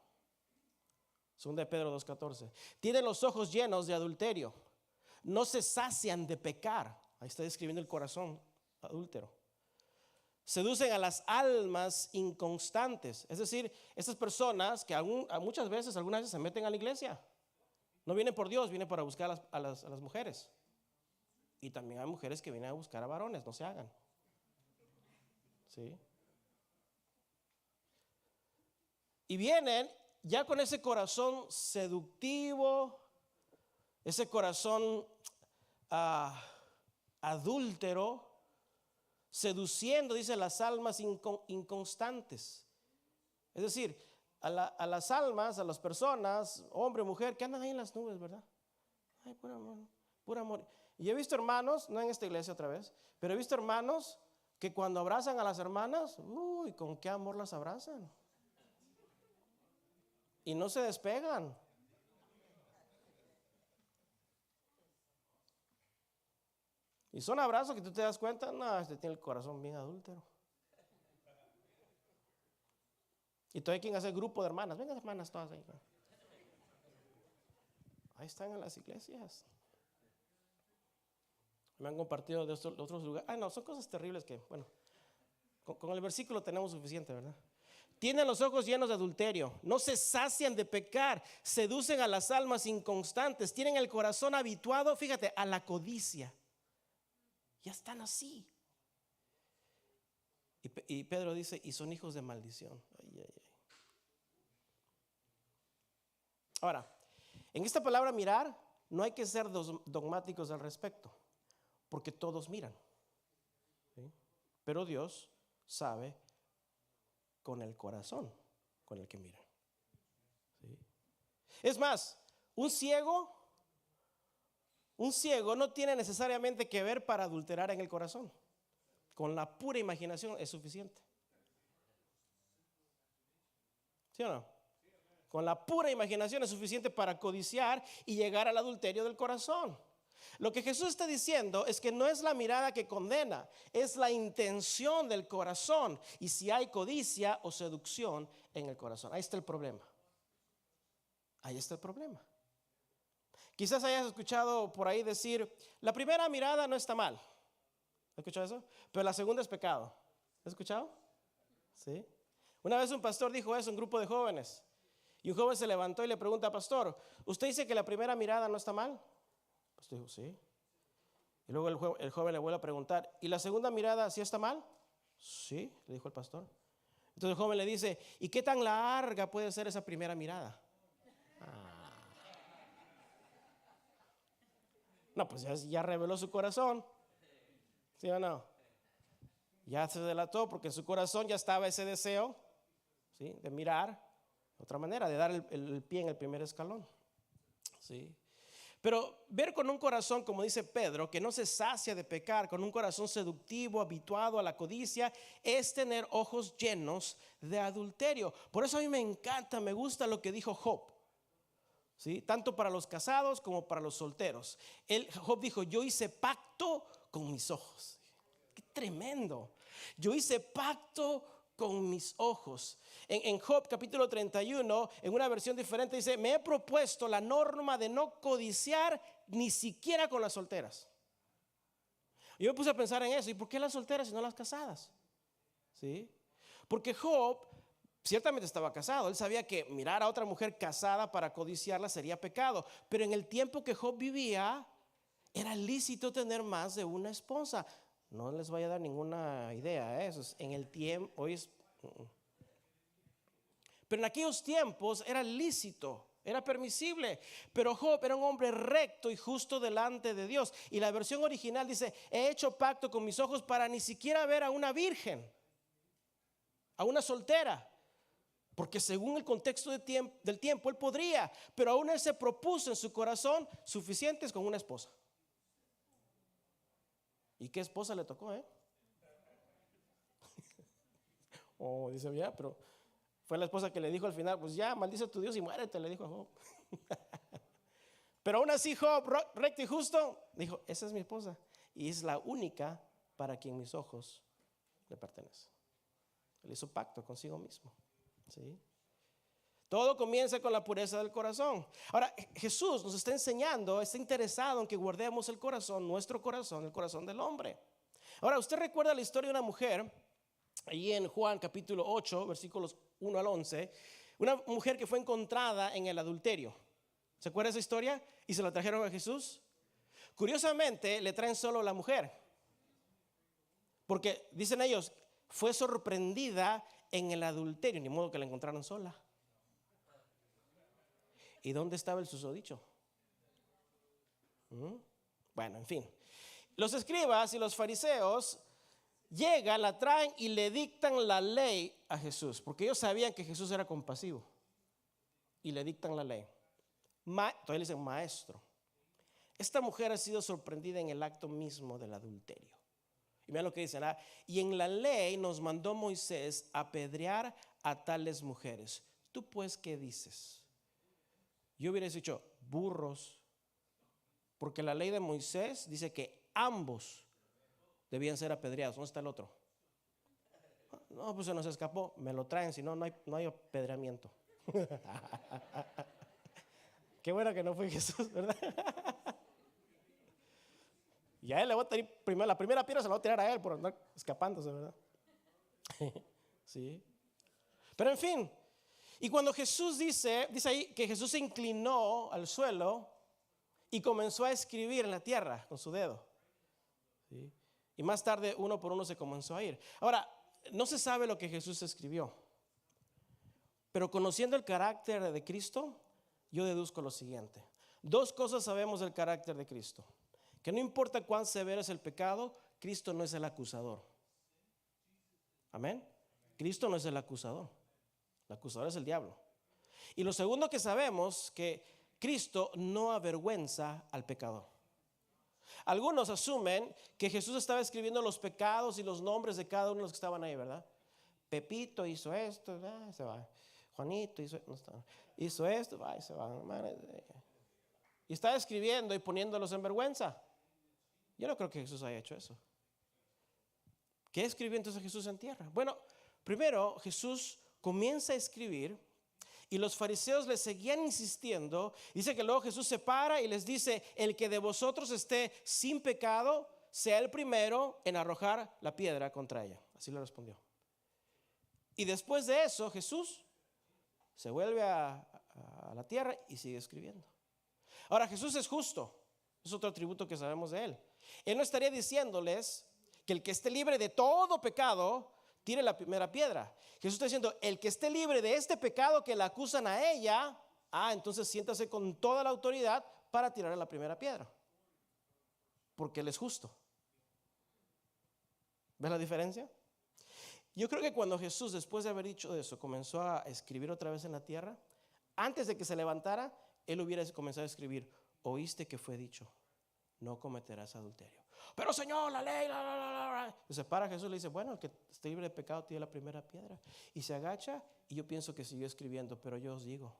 2 de Pedro 2:14. Tienen los ojos llenos de adulterio. No se sacian de pecar. Ahí está describiendo el corazón adúltero. Seducen a las almas inconstantes. Es decir, estas personas que algunas veces se meten a la iglesia. No vienen por Dios, vienen para buscar a las mujeres. Y también hay mujeres que vienen a buscar a varones, no se hagan. ¿Sí? Y vienen ya con ese corazón seductivo, ese corazón adúltero, seduciendo, dice, las almas inconstantes. Es decir, a las almas, a las personas, hombre, mujer, que andan ahí en las nubes, ¿verdad? Ay, puro amor, puro amor. Y he visto hermanos, no en esta iglesia otra vez, pero he visto hermanos que cuando abrazan a las hermanas, uy, con qué amor las abrazan. Y no se despegan. Y son abrazos que tú te das cuenta, no, este tiene el corazón bien adúltero. Y todavía quieren hacer grupo de hermanas. Vengan hermanas todas ahí. Ahí están en las iglesias. Me han compartido de otros lugares. Ay, no, son cosas terribles que, bueno, con el versículo tenemos suficiente, ¿verdad? Tienen los ojos llenos de adulterio, no se sacian de pecar, seducen a las almas inconstantes, tienen el corazón habituado, fíjate, a la codicia. Ya están así. Y Pedro dice, y son hijos de maldición. Ay, ay, ay. Ahora, en esta palabra mirar, no hay que ser dogmáticos al respecto, porque todos miran, ¿sí? Pero Dios sabe con el corazón con el que mira, ¿sí? Es más, un ciego no tiene necesariamente que ver para adulterar en el corazón. Con la pura imaginación es suficiente. ¿Sí o no? con la pura imaginación es suficiente para codiciar y llegar al adulterio del corazón. Lo que Jesús está diciendo es que no es la mirada que condena, es la intención del corazón y si hay codicia o seducción en el corazón. Ahí está el problema. Ahí está el problema. Quizás hayas escuchado por ahí decir, la primera mirada no está mal. ¿Has escuchado eso? Pero la segunda es pecado. ¿Has escuchado? Sí. Una vez un pastor dijo eso a un grupo de jóvenes. Y un joven se levantó y le pregunta, pastor, ¿usted dice que la primera mirada no está mal? El pastor dijo, sí. Y luego el joven le vuelve a preguntar, ¿y la segunda mirada sí está mal? Sí, le dijo el pastor. Entonces el joven le dice, ¿y qué tan larga puede ser esa primera mirada? No, pues ya reveló su corazón. ¿Sí o no? Ya se delató porque en su corazón ya estaba ese deseo, ¿sí?, de mirar de otra manera, de dar el pie en el primer escalón. ¿Sí? Pero ver con un corazón, como dice Pedro, que no se sacia de pecar, con un corazón seductivo, habituado a la codicia, es tener ojos llenos de adulterio. Por eso a mí me encanta, me gusta lo que dijo Job. ¿Sí? Tanto para los casados como para los solteros. Job dijo, yo hice pacto con mis ojos. Qué tremendo. Yo hice pacto con mis ojos. En Job capítulo 31, en una versión diferente dice, me he propuesto la norma de no codiciar ni siquiera con las solteras. Yo me puse a pensar en eso. ¿Y por qué las solteras y no las casadas? ¿Sí? Porque Job ciertamente estaba casado. Él sabía que mirar a otra mujer casada para codiciarla sería pecado. Pero en el tiempo que Job vivía, era lícito tener más de una esposa. No les voy a dar ninguna idea, eso es en el tiempo, hoy es. Pero en aquellos tiempos era lícito, era permisible. Pero Job era un hombre recto y justo delante de Dios. Y la versión original dice, he hecho pacto con mis ojos para ni siquiera ver a una virgen, a una soltera. Porque según el contexto del tiempo él podría, pero aún él se propuso en su corazón suficientes con una esposa. ¿Y qué esposa le tocó, Oh, dice, ya, pero fue la esposa que le dijo al final, pues ya, maldice a tu Dios y muérete, le dijo a Job. Pero aún así Job, recto y justo, dijo, esa es mi esposa y es la única para quien mis ojos le pertenecen. Él hizo pacto consigo mismo. ¿Sí? Todo comienza con la pureza del corazón. Ahora Jesús nos está enseñando, está interesado en que guardemos el corazón, nuestro corazón, el corazón del hombre. Ahora usted recuerda la historia de una mujer allí en Juan capítulo 8 versículos 1 al 11, una mujer que fue encontrada en el adulterio. ¿Se acuerda esa historia? Y se la trajeron a Jesús. Curiosamente le traen solo a la mujer, porque dicen ellos, fue sorprendida en el adulterio, ni modo que la encontraron sola. ¿Y dónde estaba el susodicho? Bueno, en fin. Los escribas y los fariseos llegan, la traen y le dictan la ley a Jesús, porque ellos sabían que Jesús era compasivo. Y le dictan la ley. Entonces le dicen, maestro, esta mujer ha sido sorprendida en el acto mismo del adulterio. Y vean lo que dicen, y en la ley nos mandó Moisés apedrear a tales mujeres. ¿Tú pues qué dices? Yo hubiera dicho burros, porque la ley de Moisés dice que ambos debían ser apedreados. ¿Dónde está el otro? No, pues se nos escapó, me lo traen, si no, no hay apedreamiento. Qué bueno que no fue Jesús, ¿verdad? Y a él le voy a tirar primero, la primera piedra se la voy a tirar a él por andar escapándose, ¿verdad? Sí. Pero en fin, y cuando Jesús dice ahí que Jesús se inclinó al suelo y comenzó a escribir en la tierra con su dedo. ¿Sí? Y más tarde uno por uno se comenzó a ir. Ahora, no se sabe lo que Jesús escribió, pero conociendo el carácter de Cristo, yo deduzco lo siguiente. Dos cosas sabemos del carácter de Cristo. Que no importa cuán severo es el pecado, Cristo no es el acusador. Amén. Cristo no es el acusador. El acusador es el diablo. Y lo segundo que sabemos, que Cristo no avergüenza al pecador. Algunos asumen que Jesús estaba escribiendo los pecados y los nombres de cada uno de los que estaban ahí, ¿verdad? Pepito hizo esto, se va. Juanito hizo, no está, hizo esto, va y se va. Y está escribiendo y poniéndolos en vergüenza. Yo no creo que Jesús haya hecho eso. ¿Qué escribió entonces Jesús en tierra? Bueno, primero Jesús comienza a escribir y los fariseos le seguían insistiendo. Dice que luego Jesús se para y les dice: el que de vosotros esté sin pecado, sea el primero en arrojar la piedra contra ella. Así le respondió. Y después de eso Jesús se vuelve a la tierra y sigue escribiendo. Ahora, Jesús es justo. Es otro atributo que sabemos de él. Él no estaría diciéndoles que el que esté libre de todo pecado tire la primera piedra. Jesús está diciendo: el que esté libre de este pecado que la acusan a ella, entonces siéntase con toda la autoridad para tirar la primera piedra, porque él es justo. ¿Ves la diferencia? Yo creo que cuando Jesús, después de haber dicho eso, comenzó a escribir otra vez en la tierra, antes de que se levantara, él hubiera comenzado a escribir: oíste que fue dicho, no cometerás adulterio. Pero Señor, la ley, Y se para Jesús y le dice: bueno, el que esté libre de pecado tiene la primera piedra. Y se agacha, y yo pienso que siguió escribiendo: pero yo os digo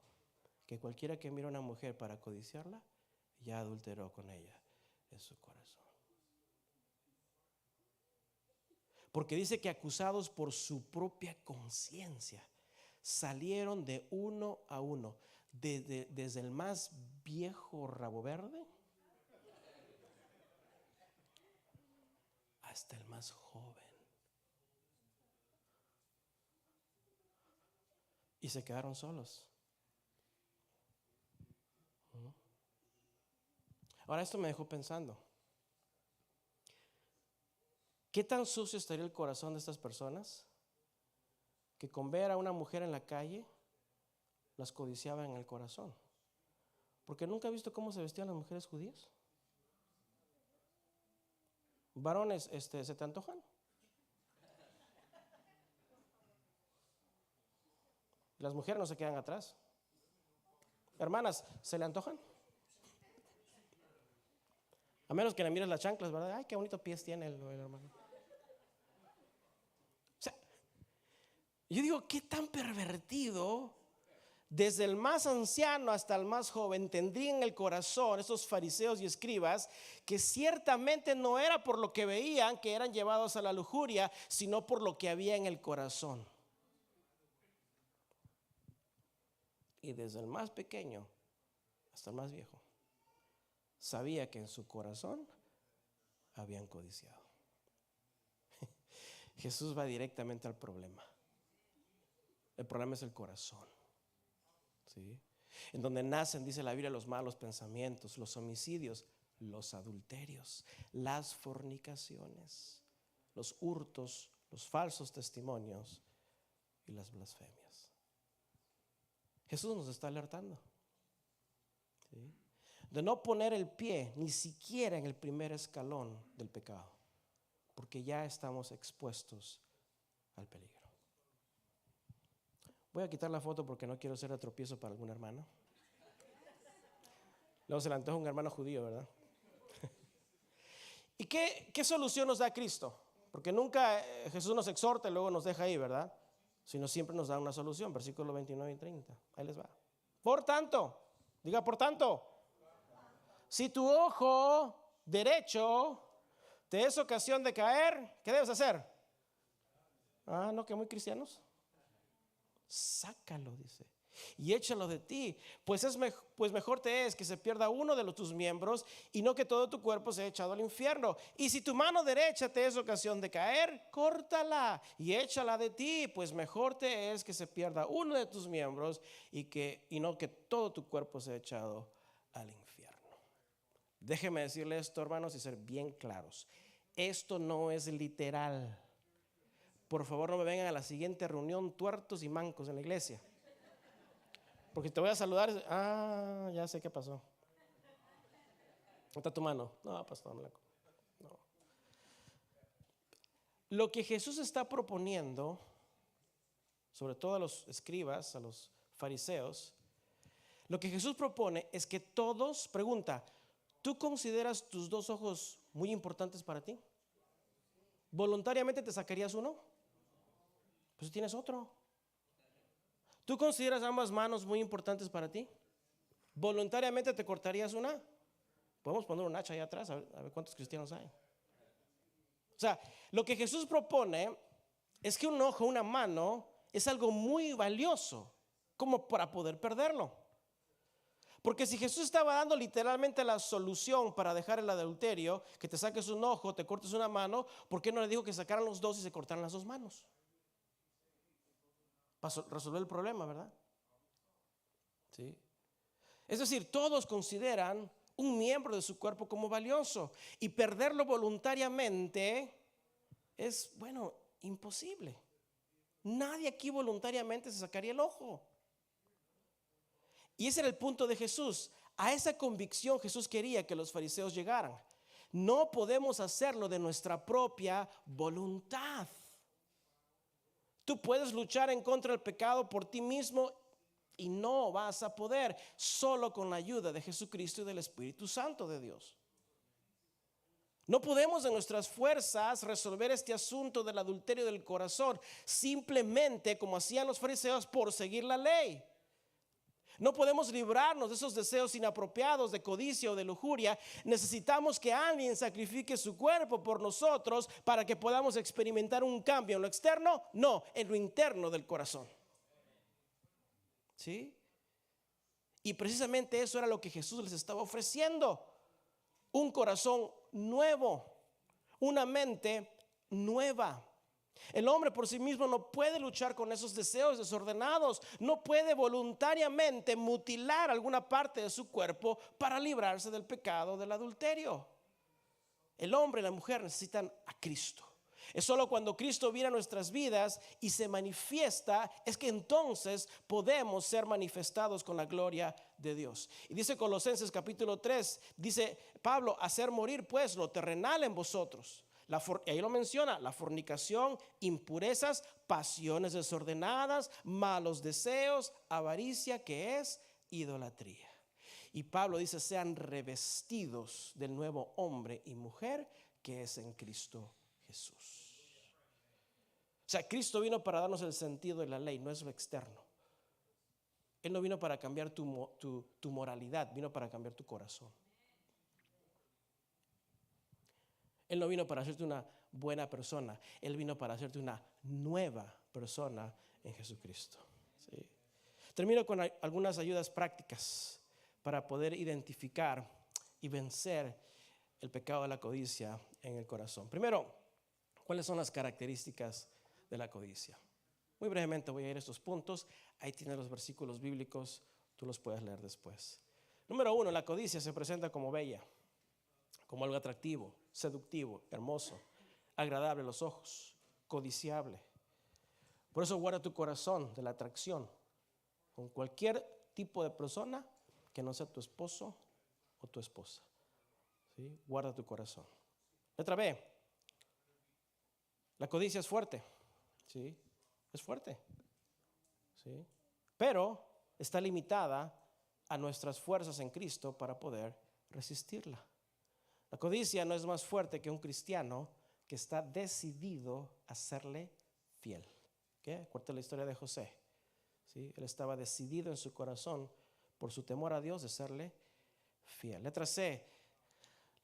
que cualquiera que mira a una mujer para codiciarla, ya adulteró con ella en su corazón. Porque dice que acusados por su propia conciencia, salieron de uno a uno, desde el más viejo rabo verde hasta el más joven. Y se quedaron solos. Ahora, esto me dejó pensando: ¿qué tan sucio estaría el corazón de estas personas que con ver a una mujer en la calle las codiciaban en el corazón? Porque nunca he visto cómo se vestían las mujeres judías. Varones, ¿se te antojan? Las mujeres no se quedan atrás. Hermanas, ¿se le antojan? A menos que le mires las chanclas, ¿verdad? Ay, qué bonitos pies tiene el hermano. O sea, yo digo, ¿qué tan pervertido, desde el más anciano hasta el más joven, tendrían en el corazón esos fariseos y escribas, que ciertamente no era por lo que veían que eran llevados a la lujuria, sino por lo que había en el corazón? Y desde el más pequeño hasta el más viejo sabía que en su corazón habían codiciado. Jesús va directamente al problema. El problema es el corazón, ¿sí? En donde nacen, dice la Biblia, los malos pensamientos, los homicidios, los adulterios, las fornicaciones, los hurtos, los falsos testimonios y las blasfemias. Jesús nos está alertando, ¿sí?, de no poner el pie ni siquiera en el primer escalón del pecado, porque ya estamos expuestos al peligro. Voy a quitar la foto porque no quiero ser de tropiezo para algún hermano. Luego se le antoja un hermano judío, ¿verdad? ¿Y qué solución nos da Cristo? Porque nunca Jesús nos exhorta y luego nos deja ahí, ¿verdad? Sino siempre nos da una solución. Versículos 29 y 30. Ahí les va. Por tanto, diga por tanto, si tu ojo derecho te es ocasión de caer, ¿qué debes hacer? No, que muy cristianos. Sácalo, dice, y échalo de ti, pues mejor te es que se pierda uno de tus miembros y no que todo tu cuerpo sea echado al infierno. Y si tu mano derecha te es ocasión de caer, córtala y échala de ti, pues mejor te es que se pierda uno de tus miembros y no que todo tu cuerpo sea echado al infierno. Déjeme decirle esto, hermanos, y ser bien claros: esto no es literal. Por favor, no me vengan a la siguiente reunión tuertos y mancos en la iglesia, porque te voy a saludar. Ya sé qué pasó. ¿Dónde está tu mano? No, pastor, no. Lo que Jesús está proponiendo, sobre todo a los escribas, a los fariseos, lo que Jesús propone es que todos, pregunta, ¿tú consideras tus dos ojos muy importantes para ti? ¿Voluntariamente te sacarías uno? Pues tienes otro. ¿Tú consideras ambas manos muy importantes para ti? ¿Voluntariamente te cortarías una? Podemos poner un hacha ahí atrás, a ver cuántos cristianos hay. O sea, lo que Jesús propone es que un ojo, una mano, es algo muy valioso como para poder perderlo. Porque si Jesús estaba dando literalmente la solución para dejar el adulterio, que te saques un ojo, te cortes una mano, ¿por qué no le dijo que sacaran los dos y se cortaran las dos manos? Para resolver el problema, ¿verdad? Sí. Es decir, todos consideran un miembro de su cuerpo como valioso y perderlo voluntariamente es, bueno, imposible. Nadie aquí voluntariamente se sacaría el ojo. Y ese era el punto de Jesús. A esa convicción Jesús quería que los fariseos llegaran. No podemos hacerlo de nuestra propia voluntad. Tú puedes luchar en contra del pecado por ti mismo y no vas a poder, solo con la ayuda de Jesucristo y del Espíritu Santo de Dios. No podemos en nuestras fuerzas resolver este asunto del adulterio del corazón simplemente como hacían los fariseos por seguir la ley. No podemos librarnos de esos deseos inapropiados de codicia o de lujuria. Necesitamos que alguien sacrifique su cuerpo por nosotros para que podamos experimentar un cambio en lo externo, no, en lo interno del corazón. ¿Sí? Y precisamente eso era lo que Jesús les estaba ofreciendo. Un corazón nuevo, una mente nueva. El hombre por sí mismo no puede luchar con esos deseos desordenados, no puede voluntariamente mutilar alguna parte de su cuerpo para librarse del pecado del adulterio. El hombre y la mujer necesitan a Cristo. Es solo cuando Cristo viene a nuestras vidas y se manifiesta, es que entonces podemos ser manifestados con la gloria de Dios. Y dice Colosenses capítulo 3, dice Pablo, hacer morir pues lo terrenal en vosotros. Ahí lo menciona, la fornicación, impurezas, pasiones desordenadas, malos deseos, avaricia, que es idolatría. Y Pablo dice, sean revestidos del nuevo hombre y mujer que es en Cristo Jesús. O sea, Cristo vino para darnos el sentido de la ley, no es lo externo. Él no vino para cambiar tu moralidad, vino para cambiar tu corazón. Él no vino para hacerte una buena persona, Él vino para hacerte una nueva persona en Jesucristo. ¿Sí? Termino con algunas ayudas prácticas para poder identificar y vencer el pecado de la codicia en el corazón. Primero, ¿cuáles son las características de la codicia? Muy brevemente voy a ir a estos puntos. Ahí tienen los versículos bíblicos, tú los puedes leer después. Número 1, la codicia se presenta como bella, como algo atractivo, seductivo, hermoso, agradable a los ojos, codiciable. Por eso guarda tu corazón de la atracción con cualquier tipo de persona que no sea tu esposo o tu esposa. ¿Sí? Guarda tu corazón. Letra B, la codicia es fuerte. ¿Sí? Es fuerte. ¿Sí? Pero está limitada a nuestras fuerzas en Cristo para poder resistirla. La codicia no es más fuerte que un cristiano que está decidido a serle fiel. ¿Qué? Cuenta la historia de José. ¿Sí? Él estaba decidido en su corazón por su temor a Dios de serle fiel. Letra C,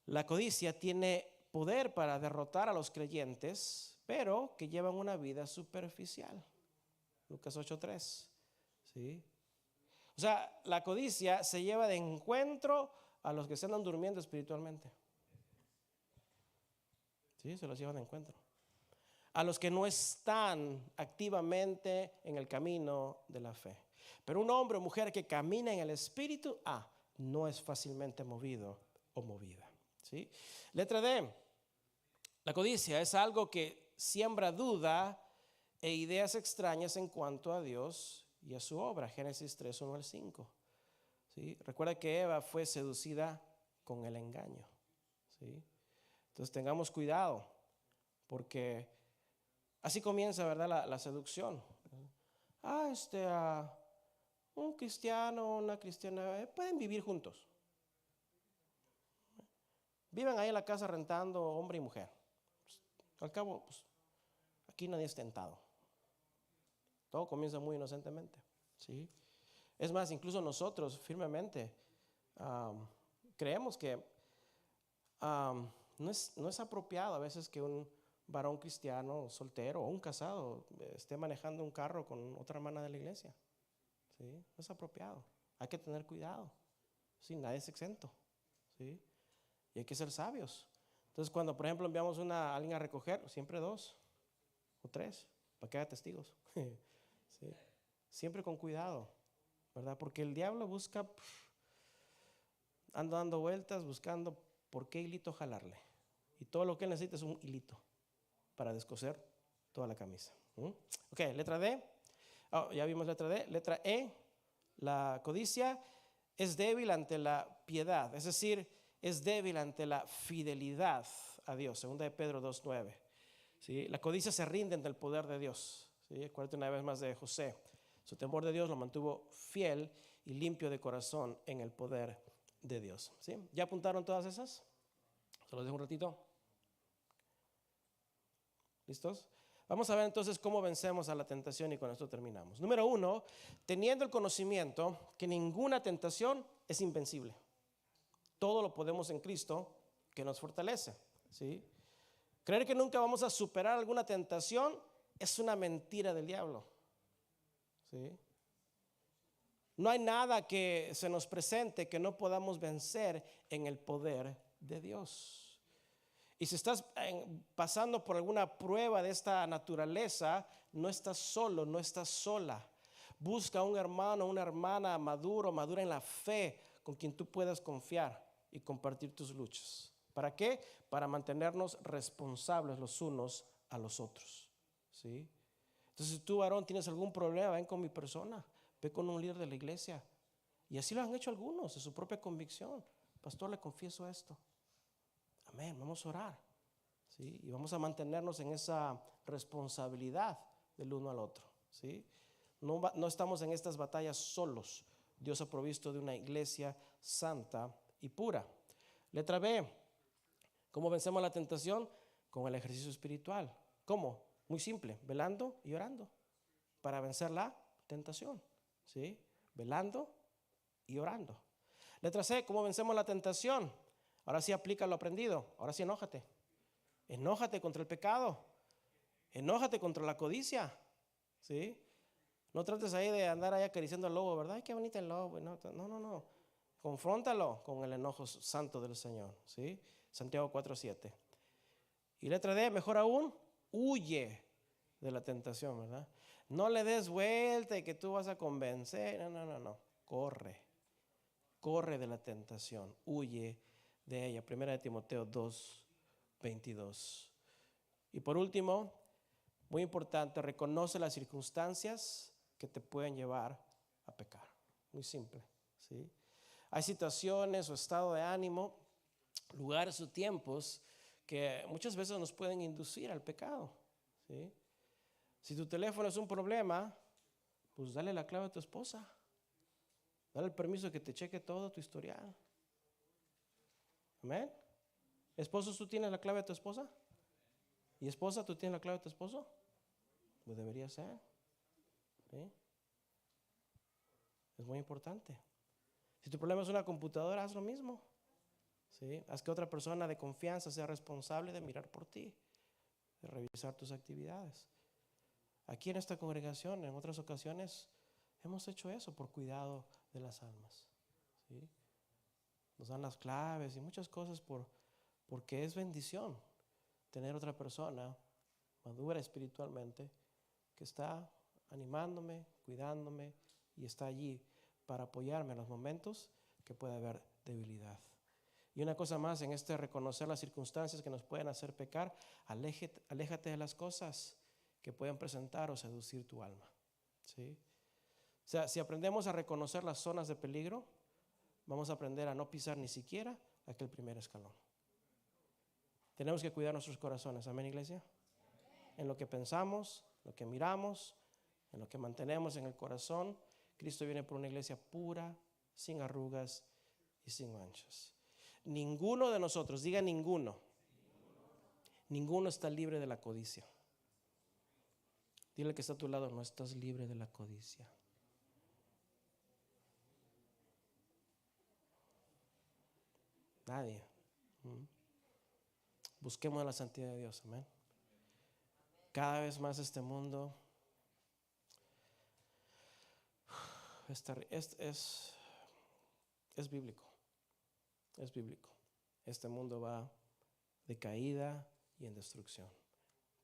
la codicia tiene poder para derrotar a los creyentes, pero que llevan una vida superficial. Lucas 8:3. ¿Sí? O sea, la codicia se lleva de encuentro a los que se andan durmiendo espiritualmente. ¿Sí? Se los llevan de encuentro. A los que no están activamente en el camino de la fe. Pero un hombre o mujer que camina en el espíritu, no es fácilmente movido o movida. ¿Sí? Letra D, la codicia es algo que siembra duda e ideas extrañas en cuanto a Dios y a su obra. Génesis 3:1-5. ¿Sí? Recuerda que Eva fue seducida con el engaño. ¿Sí? Entonces tengamos cuidado, porque así comienza, ¿verdad? La seducción. Un cristiano, una cristiana, pueden vivir juntos. Viven ahí en la casa rentando hombre y mujer. Al cabo, aquí nadie es tentado. Todo comienza muy inocentemente. ¿sí? Es más, incluso nosotros firmemente creemos que no es apropiado a veces que un varón cristiano soltero o un casado esté manejando un carro con otra hermana de la iglesia, ¿sí? No es apropiado. Hay que tener cuidado. Sí, nadie es exento, ¿sí? Y hay que ser sabios. Entonces, cuando por ejemplo enviamos a alguien a recoger, siempre 2 o 3 para que haya testigos. ¿Sí? Siempre con cuidado, ¿verdad? Porque el diablo busca, anda dando vueltas buscando por qué hilito jalarle. Y todo lo que él necesita es un hilito para descoser toda la camisa. Ok, letra D. Ya vimos letra D. Letra E. La codicia es débil ante la piedad, es decir, es débil ante la fidelidad a Dios. Segunda de Pedro 2:9. ¿Sí? La codicia se rinde ante el poder de Dios. ¿Sí? Acuérdate una vez más de José. Su temor de Dios lo mantuvo fiel y limpio de corazón en el poder de Dios. ¿Sí? ¿Ya apuntaron todas esas? Se los dejo un ratito. ¿Listos? Vamos a ver entonces cómo vencemos a la tentación y con esto terminamos. Número 1, teniendo el conocimiento que ninguna tentación es invencible. Todo lo podemos en Cristo que nos fortalece. ¿Sí? Creer que nunca vamos a superar alguna tentación es una mentira del diablo. ¿Sí? No hay nada que se nos presente que no podamos vencer en el poder de Dios. Y si estás pasando por alguna prueba de esta naturaleza, no estás solo, no estás sola. Busca un hermano, una hermana madura en la fe, con quien tú puedas confiar y compartir tus luchas. ¿Para qué? Para mantenernos responsables los unos a los otros. ¿Sí? Entonces, si tú, varón, tienes algún problema, ven con mi persona, ve con un líder de la iglesia. Y así lo han hecho algunos, de su propia convicción. Pastor, le confieso esto. Amén, vamos a orar, ¿sí? Y vamos a mantenernos en esa responsabilidad del uno al otro, ¿sí? No estamos en estas batallas solos. Dios ha provisto de una iglesia santa y pura. Letra B, ¿cómo vencemos la tentación? Con el ejercicio espiritual. ¿Cómo? Muy simple, velando y orando para vencer la tentación, ¿sí? Velando y orando. Letra C, ¿cómo vencemos la tentación? Ahora sí aplica lo aprendido. Ahora sí enójate. Enójate contra el pecado. Enójate contra la codicia. ¿Sí? No trates ahí de andar ahí acariciando al lobo, ¿verdad? Ay, qué bonito el lobo. No. Confróntalo con el enojo santo del Señor. ¿Sí? Santiago 4:7. Y letra D, mejor aún, huye de la tentación, ¿verdad? No le des vuelta y que tú vas a convencer. No. Corre de la tentación. Huye de ella. Primera de Timoteo 2:22. Y por último, muy importante, reconoce las circunstancias que te pueden llevar a pecar. Muy simple, ¿sí? Hay situaciones o estado de ánimo, lugares o tiempos que muchas veces nos pueden inducir al pecado, ¿sí? Si tu teléfono es un problema, pues dale la clave a tu esposa. Dale el permiso de que te cheque todo tu historial. Amén. Esposos, ¿tú tienes la clave de tu esposa? ¿Y esposa, tú tienes la clave de tu esposo? Pues debería ser. ¿Sí? Es muy importante. Si tu problema es una computadora, haz lo mismo. ¿Sí? Haz que otra persona de confianza sea responsable de mirar por ti, de revisar tus actividades. Aquí en esta congregación, en otras ocasiones, hemos hecho eso por cuidado de las almas. ¿Sí? Nos dan las claves y muchas cosas porque es bendición tener otra persona madura espiritualmente que está animándome, cuidándome y está allí para apoyarme en los momentos que puede haber debilidad. Y una cosa más, en reconocer las circunstancias que nos pueden hacer pecar, aléjate de las cosas que pueden presentar o seducir tu alma. ¿Sí? O sea, si aprendemos a reconocer las zonas de peligro, vamos a aprender a no pisar ni siquiera aquel primer escalón. Tenemos que cuidar nuestros corazones. Amén, iglesia. En lo que pensamos, lo que miramos, en lo que mantenemos en el corazón. Cristo viene por una iglesia pura, sin arrugas y sin manchas. Ninguno de nosotros, diga ninguno está libre de la codicia. Dile que está a tu lado, no estás libre de la codicia. Nadie. Busquemos la santidad de Dios, amén. Cada vez más este mundo es bíblico. Es bíblico. Este mundo va de caída y en destrucción.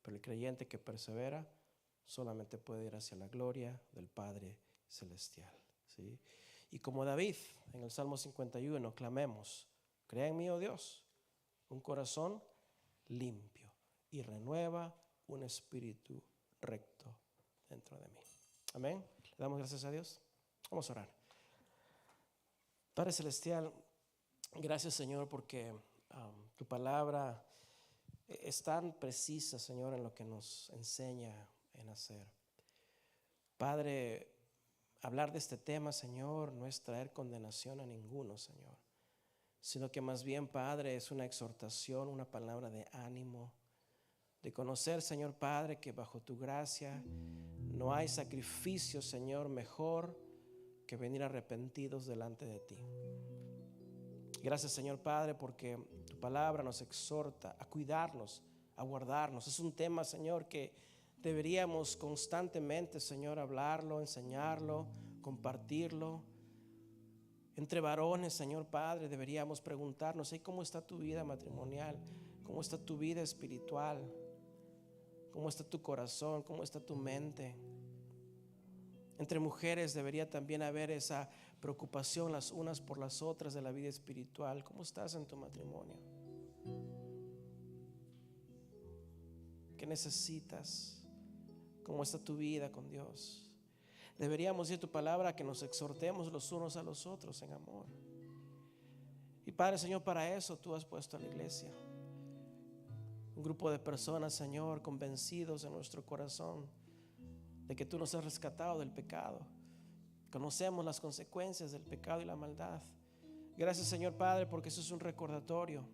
Pero el creyente que persevera solamente puede ir hacia la gloria del Padre Celestial, ¿sí? Y como David en el Salmo 51, clamemos: crea en mí, oh Dios, un corazón limpio y renueva un espíritu recto dentro de mí. Amén. Le damos gracias a Dios. Vamos a orar. Padre Celestial, gracias, Señor, porque tu palabra es tan precisa, Señor, en lo que nos enseña en hacer. Padre, hablar de este tema, Señor, no es traer condenación a ninguno, Señor, sino que más bien, Padre, es una exhortación, una palabra de ánimo, de conocer, Señor Padre, que bajo tu gracia no hay sacrificio, Señor, mejor que venir arrepentidos delante de ti. Gracias, Señor Padre, porque tu palabra nos exhorta a cuidarnos, a guardarnos. Es un tema, Señor, que deberíamos constantemente, Señor, hablarlo, enseñarlo, compartirlo. Entre varones, Señor Padre, deberíamos preguntarnos: ¿cómo está tu vida matrimonial? ¿Cómo está tu vida espiritual? ¿Cómo está tu corazón? ¿Cómo está tu mente? Entre mujeres debería también haber esa preocupación las unas por las otras de la vida espiritual. ¿Cómo estás en tu matrimonio? ¿Qué necesitas? ¿Cómo está tu vida con Dios? Deberíamos ir tu palabra que nos exhortemos los unos a los otros en amor. Y Padre, Señor, para eso tú has puesto a la iglesia. Un grupo de personas, Señor, convencidos en nuestro corazón de que tú nos has rescatado del pecado. Conocemos las consecuencias del pecado y la maldad. Gracias, Señor Padre, porque eso es un recordatorio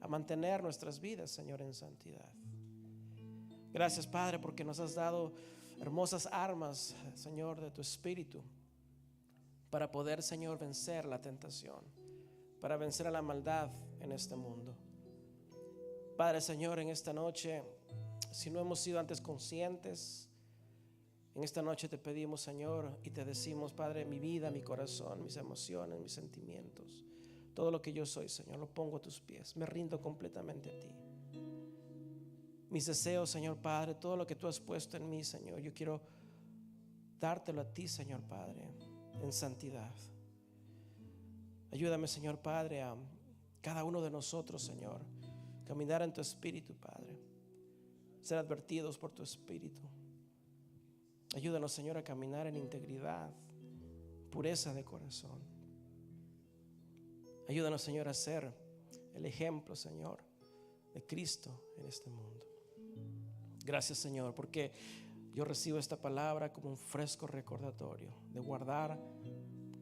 a mantener nuestras vidas, Señor, en santidad. Gracias, Padre, porque nos has dado hermosas armas, Señor, de tu Espíritu, para poder, Señor, vencer la tentación, para vencer a la maldad en este mundo. Padre, Señor, en esta noche, si no hemos sido antes conscientes, en esta noche te pedimos, Señor, y te decimos: Padre, mi vida, mi corazón, mis emociones, mis sentimientos, todo lo que yo soy, Señor, lo pongo a tus pies. Me rindo completamente a ti. Mis deseos, Señor Padre, todo lo que tú has puesto en mí, Señor, yo quiero dártelo a ti, Señor Padre, en santidad. Ayúdame, Señor Padre, a cada uno de nosotros, Señor, caminar en tu Espíritu, Padre, ser advertidos por tu Espíritu. Ayúdanos, Señor, a caminar en integridad, pureza de corazón. Ayúdanos, Señor, a ser el ejemplo, Señor, de Cristo en este mundo. Gracias, Señor, porque yo recibo esta palabra como un fresco recordatorio de guardar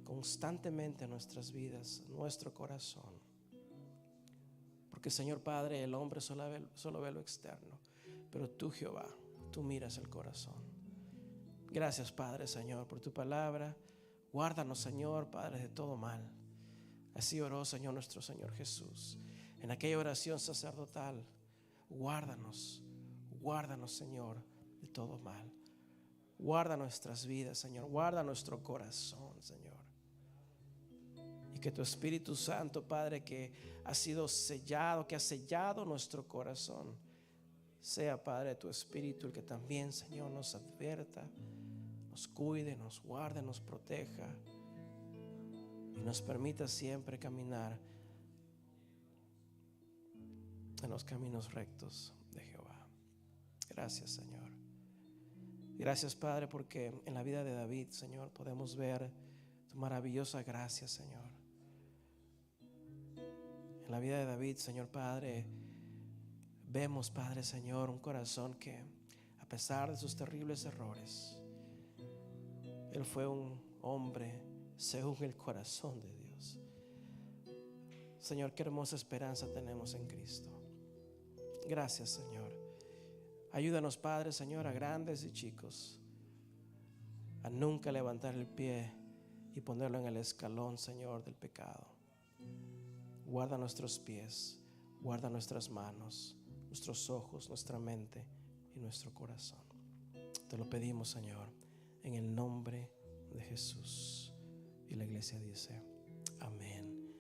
constantemente nuestras vidas, nuestro corazón. Porque, Señor Padre, el hombre solo ve lo externo, pero tú, Jehová, tú miras el corazón. Gracias, Padre, Señor, por tu palabra. Guárdanos, Señor, Padre, de todo mal. Así oró, Señor, nuestro Señor Jesús en aquella oración sacerdotal. Guárdanos, Señor, de todo mal. Guarda nuestras vidas, Señor. Guarda nuestro corazón, Señor. Y que tu Espíritu Santo, Padre, que ha sido sellado, que ha sellado nuestro corazón, sea, Padre, tu Espíritu el que también, Señor, nos advierta, nos cuide, nos guarde, nos proteja y nos permita siempre caminar en los caminos rectos de Jehová. Gracias, Señor. Gracias, Padre, porque en la vida de David, Señor, podemos ver tu maravillosa gracia, Señor. En la vida de David, Señor Padre, vemos, Padre, Señor, un corazón que, a pesar de sus terribles errores, él fue un hombre según el corazón de Dios. Señor, qué hermosa esperanza tenemos en Cristo. Gracias, Señor. Ayúdanos, Padre, Señor, a grandes y chicos, a nunca levantar el pie y ponerlo en el escalón, Señor, del pecado. Guarda nuestros pies, guarda nuestras manos, nuestros ojos, nuestra mente y nuestro corazón. Te lo pedimos, Señor, en el nombre de Jesús. Y la iglesia dice: amén.